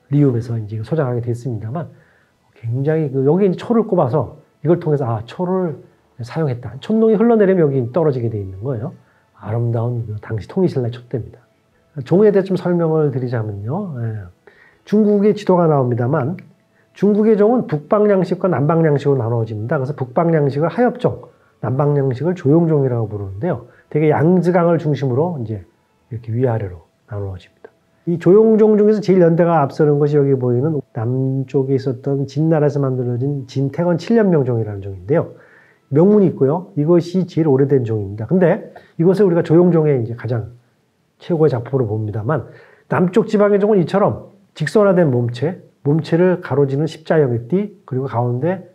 리움에서 이제 소장하게 됐습니다만, 굉장히 여기 이제 초를 꼽아서 이걸 통해서 초를 사용했다. 촛농이 흘러내리면 여기 떨어지게 돼 있는 거예요. 아름다운 당시 통일신라 촛대입니다. 종에 대해 좀 설명을 드리자면요. 중국의 지도가 나옵니다만, 중국의 종은 북방양식과 남방양식으로 나누어집니다. 그래서 북방양식을 하엽종, 남방양식을 조용종이라고 부르는데요. 되게 양즈강을 중심으로 이제 이렇게 위아래로 나누어집니다. 이 조용종 중에서 제일 연대가 앞서는 것이 여기 보이는 남쪽에 있었던 진나라에서 만들어진 진택원 7년명종이라는 종인데요. 명문이 있고요. 이것이 제일 오래된 종입니다. 근데 이것을 우리가 조용종의 이제 가장 최고의 작품으로 봅니다만, 남쪽 지방의 종은 이처럼 직선화된 몸체를 가로지는 십자형의 띠, 그리고 가운데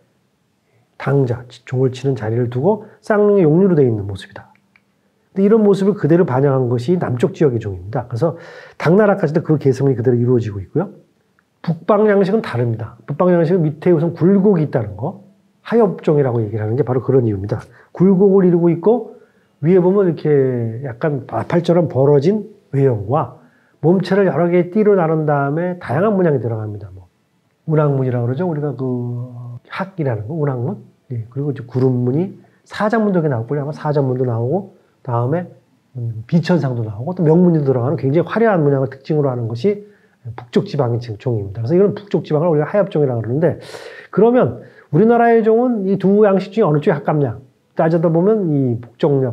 당자, 종을 치는 자리를 두고 쌍용의 용류로 되어 있는 모습이다. 근데 이런 모습을 그대로 반영한 것이 남쪽 지역의 종입니다. 그래서 당나라까지도 그 개성이 그대로 이루어지고 있고요. 북방 양식은 다릅니다. 북방 양식은 밑에 우선 굴곡이 있다는 거, 하엽종이라고 얘기를 하는 게 바로 그런 이유입니다. 굴곡을 이루고 있고, 위에 보면 이렇게 약간 나팔처럼 벌어진 외형과 몸체를 여러 개의 띠로 나눈 다음에 다양한 문양이 들어갑니다. 운항문이라고 그러죠. 우리가 학이라는 거, 운항문. 예, 그리고 이제 구름문이 사장문도 이렇게 나오고요. 아마 사장문도 나오고, 다음에 비천상도 나오고, 또 명문이 들어가는 굉장히 화려한 문양을 특징으로 하는 것이 북쪽 지방의 종입니다. 그래서 이건 북쪽 지방을 우리가 하엽종이라고 그러는데, 그러면 우리나라의 종은 이 두 양식 중에 어느 쪽에 가깝냐? 따져다 보면 이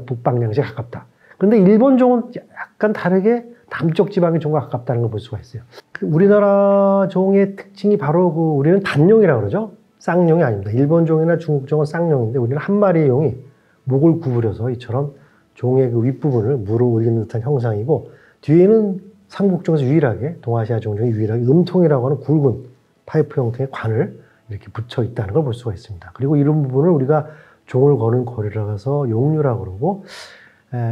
북방 양식에 가깝다. 그런데 일본 종은 약간 다르게 남쪽 지방의 종과 가깝다는 걸 볼 수가 있어요. 우리나라 종의 특징이 바로 우리는 단용이라고 그러죠. 쌍용이 아닙니다. 일본 종이나 중국 종은 쌍용인데, 우리는 한 마리의 용이 목을 구부려서 이처럼 종의 그 윗부분을 물어 올리는 듯한 형상이고, 뒤에는 삼국 중에서 유일하게, 동아시아 종 중에 유일하게 음통이라고 하는 굵은 파이프 형태의 관을 이렇게 붙여 있다는 걸 볼 수가 있습니다. 그리고 이런 부분을 우리가 종을 거는 거리라고 해서 용류라고 그러고,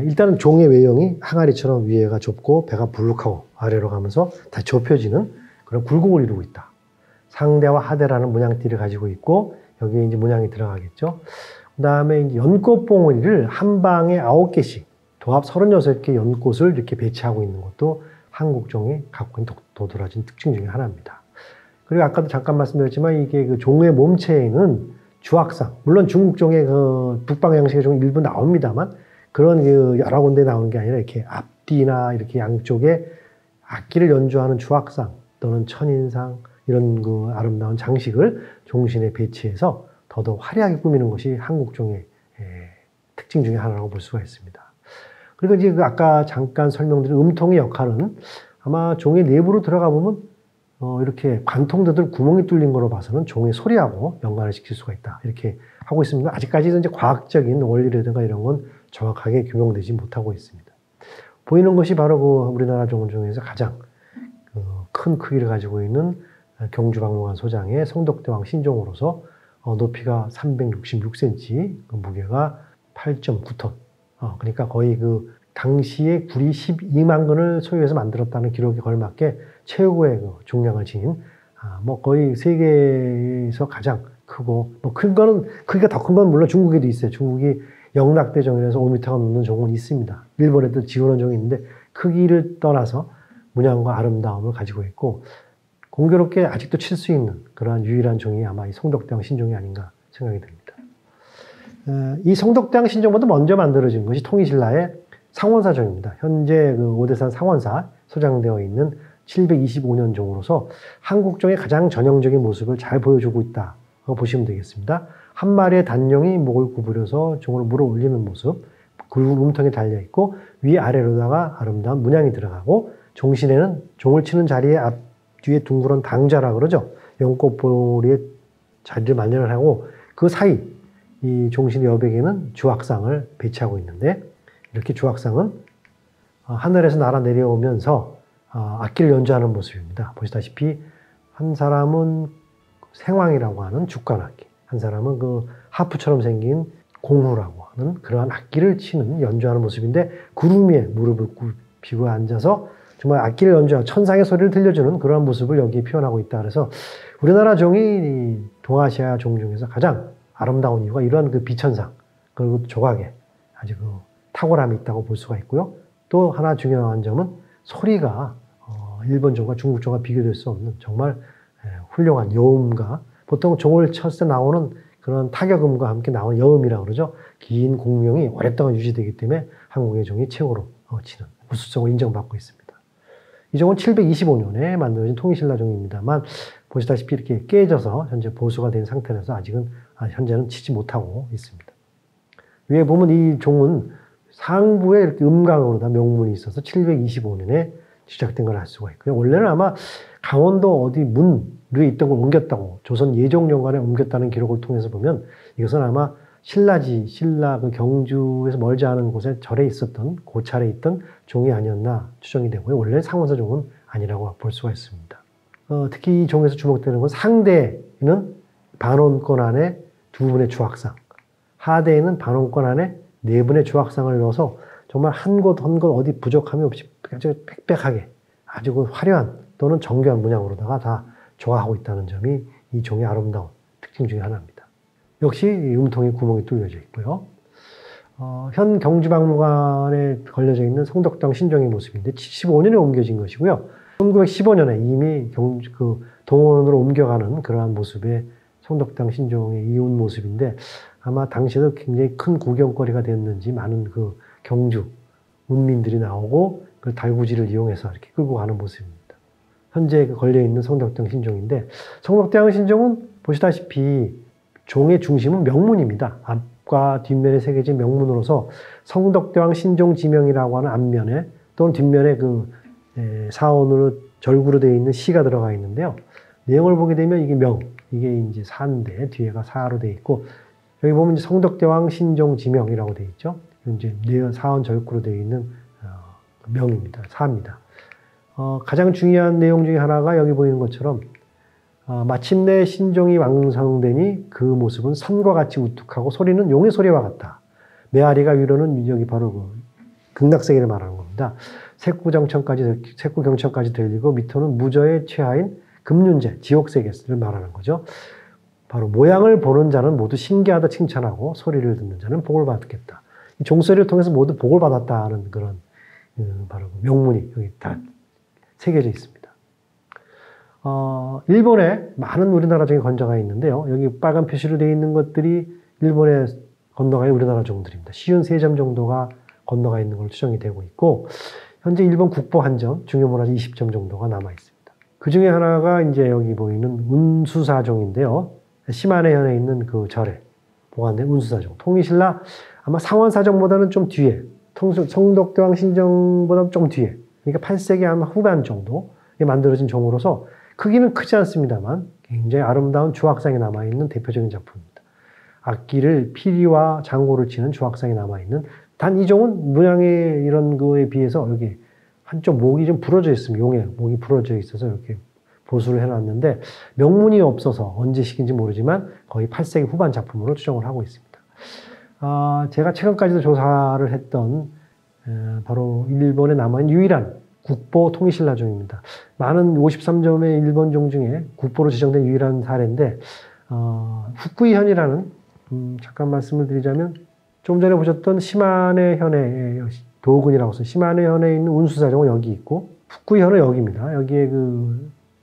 일단은 종의 외형이 항아리처럼 위에가 좁고 배가 불룩하고 아래로 가면서 다 좁혀지는 그런 굴곡을 이루고 있다. 상대와 하대라는 문양띠를 가지고 있고, 여기에 이제 문양이 들어가겠죠. 그 다음에 이제 연꽃봉오리를 한 방에 9개씩, 도합 36개 연꽃을 이렇게 배치하고 있는 것도 한국종이 갖고 있는 도드라진 특징 중에 하나입니다. 그리고 아까도 잠깐 말씀드렸지만, 이게 그 종의 몸체에는 주악상, 물론 중국종의 북방 양식의 종이 일부 나옵니다만, 그런 여러 군데 나오는 게 아니라 이렇게 앞뒤나 이렇게 양쪽에 악기를 연주하는 주악상 또는 천인상 이런 그 아름다운 장식을 종신에 배치해서 더더욱 화려하게 꾸미는 것이 한국종의 특징 중에 하나라고 볼 수가 있습니다. 그리고 이제 그 아까 잠깐 설명드린 음통의 역할은 아마 종의 내부로 들어가 보면 이렇게 관통들을 구멍이 뚫린 거로 봐서는 종의 소리하고 연관을 시킬 수가 있다. 이렇게 하고 있습니다. 아직까지는 이제 과학적인 원리라든가 이런 건 정확하게 규명되지 못하고 있습니다. 보이는 것이 바로 그 우리나라 종 중에서 가장 큰 크기를 가지고 있는 경주박물관 소장의 성덕대왕 신종으로서 높이가 366cm, 그 무게가 8.9톤. 그러니까 거의 그 당시에 구리 12만 근을 소유해서 만들었다는 기록에 걸맞게 최고의 그 중량을 지닌 뭐 거의 세계에서 가장 크고 뭐 큰 거는 크기가 더 큰 건 물론 중국에도 있어요. 중국이 영락대종이라서 5m가 넘는 종은 있습니다. 일본에도 지원한 종이 있는데 크기를 떠나서 문양과 아름다움을 가지고 있고 공교롭게 아직도 칠 수 있는 그러한 유일한 종이 아마 이 성덕대왕 신종이 아닌가 생각이 듭니다. 이 성덕대왕 신종보다 먼저 만들어진 것이 통일신라의 상원사종입니다. 현재 그 오대산 상원사 소장되어 있는 725년 종으로서 한국종의 가장 전형적인 모습을 잘 보여주고 있다고 보시면 되겠습니다. 한 마리의 단룡이 목을 구부려서 종을 물어 올리는 모습, 굵은 음통에 달려있고 위아래로다가 아름다운 문양이 들어가고 종신에는 종을 치는 자리에 뒤에 둥그런 당자라 그러죠. 연꽃보리의 자리를 마련을 하고 그 사이 이 종신의 여백에는 주악상을 배치하고 있는데 이렇게 주악상은 하늘에서 날아 내려오면서 악기를 연주하는 모습입니다. 보시다시피 한 사람은 생황이라고 하는 죽관악기, 한 사람은 그 하프처럼 생긴 공후라고 하는 그러한 악기를 치는 연주하는 모습인데 구름 위에 무릎을 굽히고 앉아서 정말 악기를 연주하고 천상의 소리를 들려주는 그러한 모습을 여기에 표현하고 있다. 그래서 우리나라 종이 동아시아 종 중에서 가장 아름다운 이유가 이러한 그 비천상 그리고 조각에 아주 그 탁월함이 있다고 볼 수가 있고요. 또 하나 중요한 점은 소리가 일본 종과 중국 종과 비교될 수 없는 정말 훌륭한 여음과 보통 종을 쳤을 때 나오는 그런 타격음과 함께 나오는 여음이라고 그러죠. 긴 공명이 오랫동안 유지되기 때문에 한국의 종이 최고로 치는 우수성을 인정받고 있습니다. 이 종은 725년에 만들어진 통일신라 종입니다만 보시다시피 이렇게 깨져서 현재 보수가 된 상태라서 아직은 현재는 치지 못하고 있습니다. 위에 보면 이 종은 상부에 이렇게 음강으로다 명문이 있어서 725년에 시작된 걸 알 수가 있고요. 원래는 아마 강원도 어디 문류에 있던 걸 옮겼다고 조선 예종연간에 옮겼다는 기록을 통해서 보면 이것은 아마 신라 그 경주에서 멀지 않은 곳에 절에 있었던 고찰에 있던 종이 아니었나 추정이 되고요. 원래 상원사 종은 아니라고 볼 수가 있습니다. 특히 이 종에서 주목되는 건 상대에는 반원권 안에 두 분의 주악상, 하대에는 반원권 안에 네 분의 주악상을 넣어서 정말 한 곳 어디 부족함이 없이 아주 빽빽하게 아주 그 화려한 또는 정교한 문양으로다가 다 조화하고 있다는 점이 이 종의 아름다운 특징 중에 하나입니다. 역시 음통에 구멍이 뚫려져 있고요. 현 경주박물관에 걸려져 있는 성덕대왕 신종의 모습인데 75년에 옮겨진 것이고요. 1915년에 이미 동원으로 옮겨가는 그러한 모습의 성덕대왕 신종의 이웃 모습인데 아마 당시에도 굉장히 큰 구경거리가 됐는지 많은 그 경주 문민들이 나오고 그 달구지를 이용해서 이렇게 끌고 가는 모습입니다. 현재 걸려있는 성덕대왕 신종인데 성덕대왕 신종은 보시다시피 종의 중심은 명문입니다. 앞과 뒷면에 새겨진 명문으로서 성덕대왕 신종 지명이라고 하는 앞면에 또는 뒷면에 그 사원으로 절구로 되어 있는 시가 들어가 있는데요. 내용을 보게 되면 이게 이게 이제 사인데 뒤에가 사로 되어 있고 여기 보면 이제 성덕대왕 신종 지명이라고 되어 있죠. 이제 사원 절구로 되어 있는 명입니다. 사입니다. 가장 중요한 내용 중에 하나가 여기 보이는 것처럼 마침내 신종이 완성되니 그 모습은 선과 같이 우뚝하고 소리는 용의 소리와 같다. 메아리가 위로는 여기 바로 그 극락세계를 말하는 겁니다. 색구경천까지 들리고 밑으로는 무저의 최하인 금륜제, 지옥세계를 말하는 거죠. 바로 모양을 보는 자는 모두 신기하다 칭찬하고 소리를 듣는 자는 복을 받겠다. 이 종소리를 통해서 모두 복을 받았다는 그런 바로 명문이 여기 다 새겨져 있습니다. 일본에 많은 우리나라 종이 건너가 있는데요. 여기 빨간 표시로 되어 있는 것들이 일본에 건너가 있는 우리나라 종들입니다. 53점 정도가 건너가 있는 걸로 추정이 되고 있고 현재 일본 국보 한 점, 중요문화재 20점 정도가 남아 있습니다. 그 중에 하나가 이제 여기 보이는 운수사종인데요. 시마네현에 있는 그 절에 보관된 운수사종. 통일신라 아마 상원사종보다는 좀 뒤에, 성덕대왕 신정보다는 좀 뒤에, 그러니까 8세기 아마 후반 정도에 만들어진 종으로서 크기는 크지 않습니다만 굉장히 아름다운 주악상이 남아있는 대표적인 작품입니다. 악기를 피리와 장고를 치는 주악상이 남아있는, 단 이 종은 모양의 이런 거에 비해서 여기 한쪽 목이 좀 부러져 있으면, 용의 목이 부러져 있어서 이렇게 보수를 해놨는데 명문이 없어서 언제 시기인지 모르지만 거의 8세기 후반 작품으로 추정을 하고 있습니다. 제가 최근까지도 조사를 했던 바로 일본에 남아있는 유일한 국보 통일신라종입니다. 많은 53점의 일본종 중에 국보로 지정된 유일한 사례인데 후쿠이현이라는 잠깐 말씀을 드리자면 좀 전에 보셨던 시마네현의 도군이라고 해서 시마네현에 있는 운수사종은 여기 있고 후쿠이현은 여기입니다. 여기에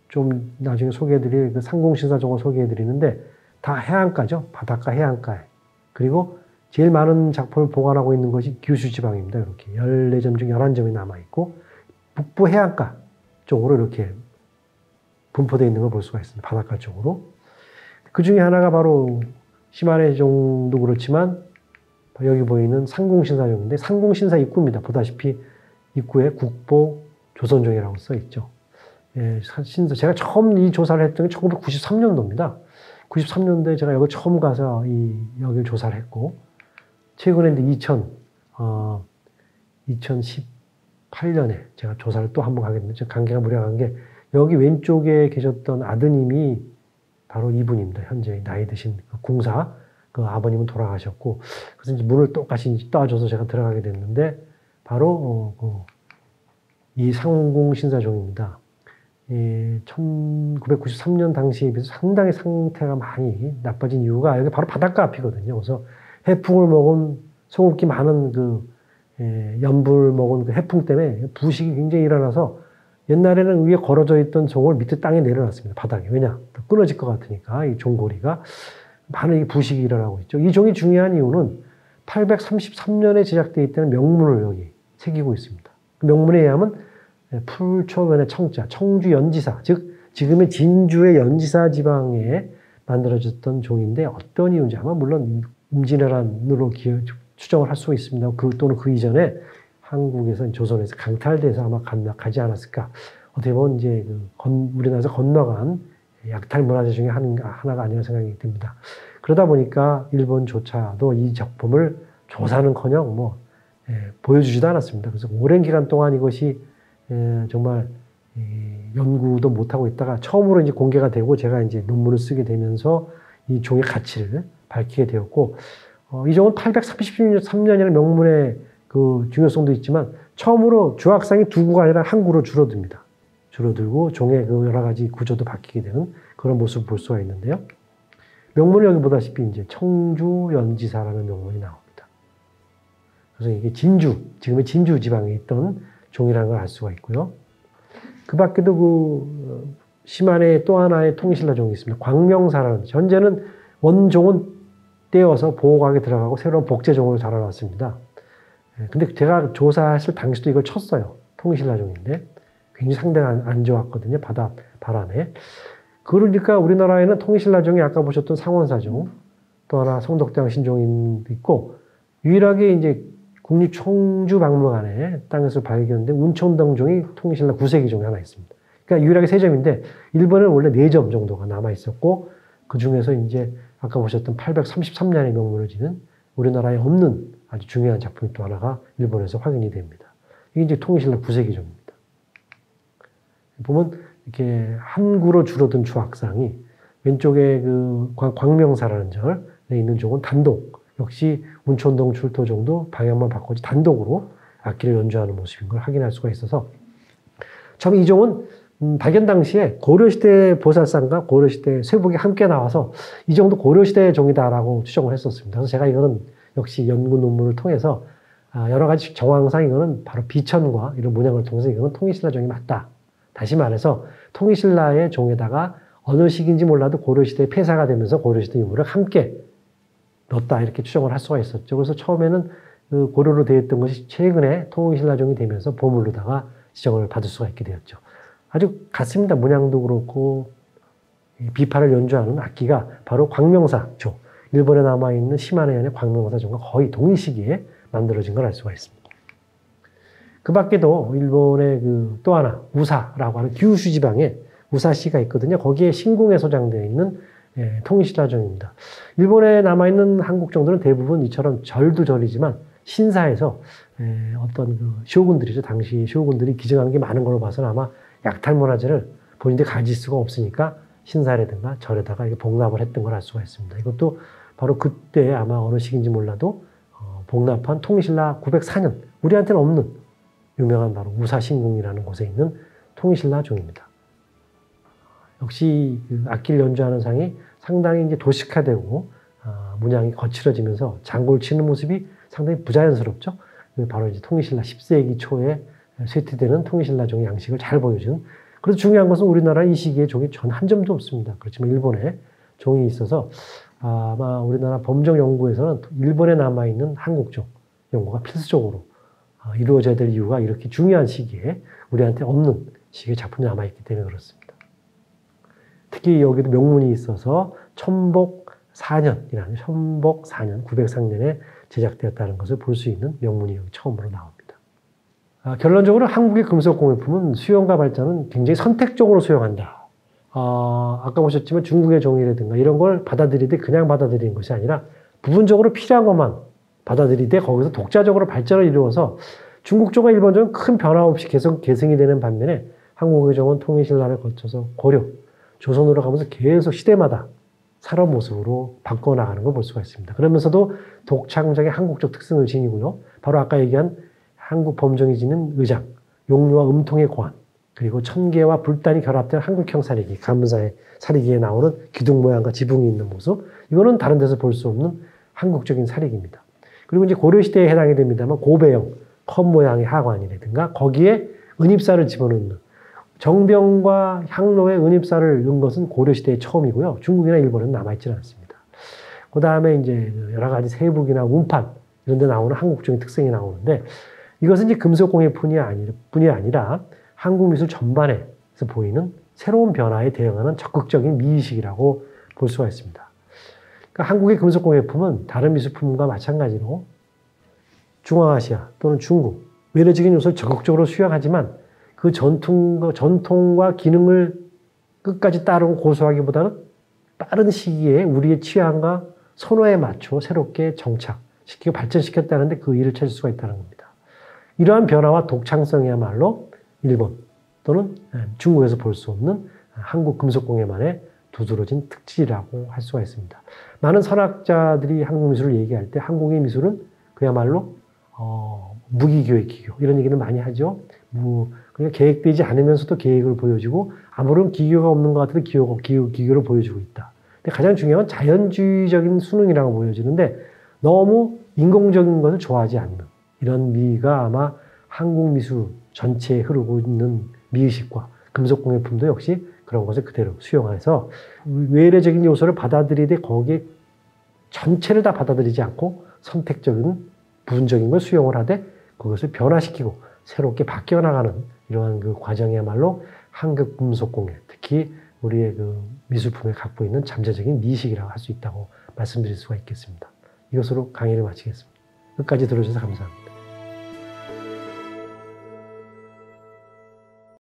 좀 나중에 소개해드릴 상공신사종을 소개해드리는데 다 해안가죠. 바닷가 해안가에. 그리고 제일 많은 작품을 보관하고 있는 것이 규슈 지방입니다. 이렇게 14점 중 11점이 남아있고 북부 해안가 쪽으로 이렇게 분포되어 있는 걸 볼 수가 있습니다. 바닷가 쪽으로. 그 중에 하나가 바로 시마네종도 그렇지만 여기 보이는 상공신사종인데 상공신사 입구입니다. 보다시피 입구에 국보 조선종이라고 써 있죠. 예, 제가 처음 이 조사를 했던 게 1993년도입니다. 93년도에 제가 여기 처음 가서 여기를 조사를 했고 최근에 2018년에 제가 조사를 또 한 번 가게 됐는데 관계가 무량한 게 여기 왼쪽에 계셨던 아드님이 바로 이분입니다. 현재 나이 드신 궁사 그 아버님은 돌아가셨고 그래서 이제 문을 똑같이 떠줘서 제가 들어가게 됐는데 바로 이 상공신사종입니다. 1993년 당시에 비해서 상당히 상태가 많이 나빠진 이유가 여기 바로 바닷가 앞이거든요. 그래서 해풍을 먹은 소금기 많은 연불 먹은 그 해풍 때문에 부식이 굉장히 일어나서 옛날에는 위에 걸어져 있던 종을 밑에 땅에 내려놨습니다. 바닥에. 왜냐? 끊어질 것 같으니까 이 종고리가 많은 부식이 일어나고 있죠. 이 종이 중요한 이유는 833년에 제작되어 있다는 명문을 여기 새기고 있습니다. 그 명문에 의하면 풀초면의 청자, 청주 연지사, 즉 지금의 진주의 연지사 지방에 만들어졌던 종인데 어떤 이유인지 아마 물론 임진왜란으로 추정을 할 수 있습니다. 또는 그 이전에 한국에서 조선에서 강탈돼서 아마 가지 않았을까. 어떻게 보면 이제 우리나라에서 건너간 약탈 문화재 중에 하나가 아니라 생각이 듭니다. 그러다 보니까 일본조차도 이 작품을 조사는커녕 보여주지도 않았습니다. 그래서 오랜 기간 동안 이것이 정말 연구도 못하고 있다가 처음으로 이제 공개가 되고 제가 이제 논문을 쓰게 되면서 이 종의 가치를 밝히게 되었고, 이 종은 833년이라는 명문의 그 중요성도 있지만 처음으로 주악상이 두 구가 아니라 한 구로 줄어듭니다. 줄어들고 종의 그 여러 가지 구조도 바뀌게 되는 그런 모습을 볼 수가 있는데요. 명문이 여기 보다시피 이제 청주연지사라는 명문이 나옵니다. 그래서 이게 지금의 진주 지방에 있던 종이라는 걸 알 수가 있고요. 그 밖에도 시마네에 또 하나의 통일신라 종이 있습니다. 광명사라는, 현재는 원종은 떼어서 보호각에 들어가고 새로운 복제종으로 자라났습니다. 근데 제가 조사했을 당시도 이걸 쳤어요. 통일신라 종인데 굉장히 상대가 안 좋았거든요. 바람에. 그러니까 우리나라에는 통일신라종이 아까 보셨던 상원사종, 또 하나 성덕대왕 신종도 있고, 유일하게 이제 국립청주박물관에 땅에서 발견된 운천동종이 통일신라 9세기 종이 하나 있습니다. 그러니까 유일하게 3점인데 일본은 원래 4점 정도가 남아 있었고 그 중에서 이제 아까 보셨던 833년의 명문을 지닌 우리나라에 없는 아주 중요한 작품이 또 하나가 일본에서 확인이 됩니다. 이게 이제 통일신라 9세기 종입니다. 보면 이렇게 한 구로 줄어든 주악상이 왼쪽에 광명사라는 절에 있는 종은 단독, 역시 운천동 출토종도 방향만 바꿔지 단독으로 악기를 연주하는 모습인 걸 확인할 수가 있어서 참 이 종은 발견 당시에 고려시대 보살상과 고려시대 쇠북이 함께 나와서 이 정도 고려시대 종이다라고 추정을 했었습니다. 그래서 제가 이거는 역시 연구 논문을 통해서 여러 가지 정황상 이거는 바로 비천과 이런 문양을 통해서 이거는 통일신라 종이 맞다. 다시 말해서 통일신라의 종에다가 어느 시기인지 몰라도 고려시대에 폐사가 되면서 고려시대 유물을 함께 넣었다 이렇게 추정을 할 수가 있었죠. 그래서 처음에는 그 고려로 되어 있던 것이 최근에 통일신라종이 되면서 보물로다가 지정을 받을 수가 있게 되었죠. 아주 같습니다. 문양도 그렇고 비파를 연주하는 악기가 바로 광명사조, 일본에 남아있는 시마네현의 광명사조가 거의 동일 시기에 만들어진 걸 알 수가 있습니다. 그 밖에도 일본의 또 하나 우사라고 하는 규슈 지방에 우사시가 있거든요. 거기에 신궁에 소장되어 있는 통일신라종입니다. 일본에 남아있는 한국종들은 대부분 이처럼 절도 절이지만 신사에서 어떤 쇼군들이죠. 당시 쇼군들이 기증한 게 많은 걸로 봐서는 아마 약탈문화재를 본인들이 가질 수가 없으니까 신사라든가 절에다가 복납을 했던 걸 알 수가 있습니다. 이것도 바로 그때 아마 어느 시기인지 몰라도 복납한 통일신라 904년, 우리한테는 없는 유명한 바로 우사신궁이라는 곳에 있는 통일신라종입니다. 역시 악기를 연주하는 상이 상당히 이제 도식화되고 문양이 거칠어지면서 장구를 치는 모습이 상당히 부자연스럽죠. 바로 이제 통일신라 10세기 초에 쇠퇴되는 통일신라종의 양식을 잘 보여준. 그래서 중요한 것은 우리나라 이 시기에 종이 전 한 점도 없습니다. 그렇지만 일본에 종이 있어서 아마 우리나라 범종 연구에서는 일본에 남아있는 한국종 연구가 필수적으로 이루어져야 될 이유가 이렇게 중요한 시기에 우리한테 없는 시기에 작품이 남아있기 때문에 그렇습니다. 특히 여기도 명문이 있어서 천복 4년이라는 천복 4년, 903년에 제작되었다는 것을 볼 수 있는 명문이 여기 처음으로 나옵니다. 결론적으로 한국의 금속공예품은 수용과 발전은 굉장히 선택적으로 수용한다. 아까 보셨지만 중국의 종이라든가 이런 걸 받아들이되 그냥 받아들이는 것이 아니라 부분적으로 필요한 것만 받아들이되 거기서 독자적으로 발전을 이루어서 중국종과 일본종은 큰 변화 없이 계속 계승이 되는 반면에 한국의 종은 통일신라를 거쳐서 고려, 조선으로 가면서 계속 시대마다 살아온 모습으로 바꿔나가는 걸 볼 수가 있습니다. 그러면서도 독창적인 한국적 특성을 지니고요. 바로 아까 얘기한 한국 범종이 지닌 의장, 용류와 음통의 고안, 그리고 천개와 불단이 결합된 한국형 사리기, 가문사의 사리기에 나오는 기둥 모양과 지붕이 있는 모습, 이거는 다른 데서 볼 수 없는 한국적인 사리기입니다. 그리고 이제 고려시대에 해당이 됩니다만 고배형, 컵 모양의 하관이라든가 거기에 은입사를 집어넣는 정병과 향로에 은입사를 넣은 것은 고려시대의 처음이고요. 중국이나 일본은 남아있지는 않습니다. 그 다음에 이제 여러 가지 세북이나 운판 이런 데 나오는 한국적인 특성이 나오는데 이것은 이제 금속공예뿐이 아니라 한국 미술 전반에서 보이는 새로운 변화에 대응하는 적극적인 미의식이라고 볼 수가 있습니다. 그러니까 한국의 금속공예품은 다른 미술품과 마찬가지로 중앙아시아 또는 중국, 외래적인 요소를 적극적으로 수용하지만 그 전통과 기능을 끝까지 따르고 고수하기보다는 빠른 시기에 우리의 취향과 선호에 맞춰 새롭게 정착시키고 발전시켰다는데 그 일을 찾을 수가 있다는 겁니다. 이러한 변화와 독창성이야말로 일본 또는 중국에서 볼 수 없는 한국 금속공예만의 두드러진 특질이라고 할 수가 있습니다. 많은 선학자들이 한국 미술을 얘기할 때 한국의 미술은 그야말로 무기교의 기교 이런 얘기는 많이 하죠. 그러니까 계획되지 않으면서도 계획을 보여주고 아무런 기교가 없는 것 같아도 기교를 보여주고 있다. 근데 가장 중요한 건 자연주의적인 수능이라고 보여지는데 너무 인공적인 것을 좋아하지 않는 이런 미가 아마 한국 미술 전체에 흐르고 있는 미의식과 금속공예품도 역시 그런 것을 그대로 수용해서 외래적인 요소를 받아들이되 거기에 전체를 다 받아들이지 않고 선택적인 부분적인 걸 수용을 하되 그것을 변화시키고 새롭게 바뀌어나가는 이러한 그 과정이야말로 한국 금속공예, 특히 우리의 그 미술품에 갖고 있는 잠재적인 미식이라고 할 수 있다고 말씀드릴 수가 있겠습니다. 이것으로 강의를 마치겠습니다. 끝까지 들어주셔서 감사합니다.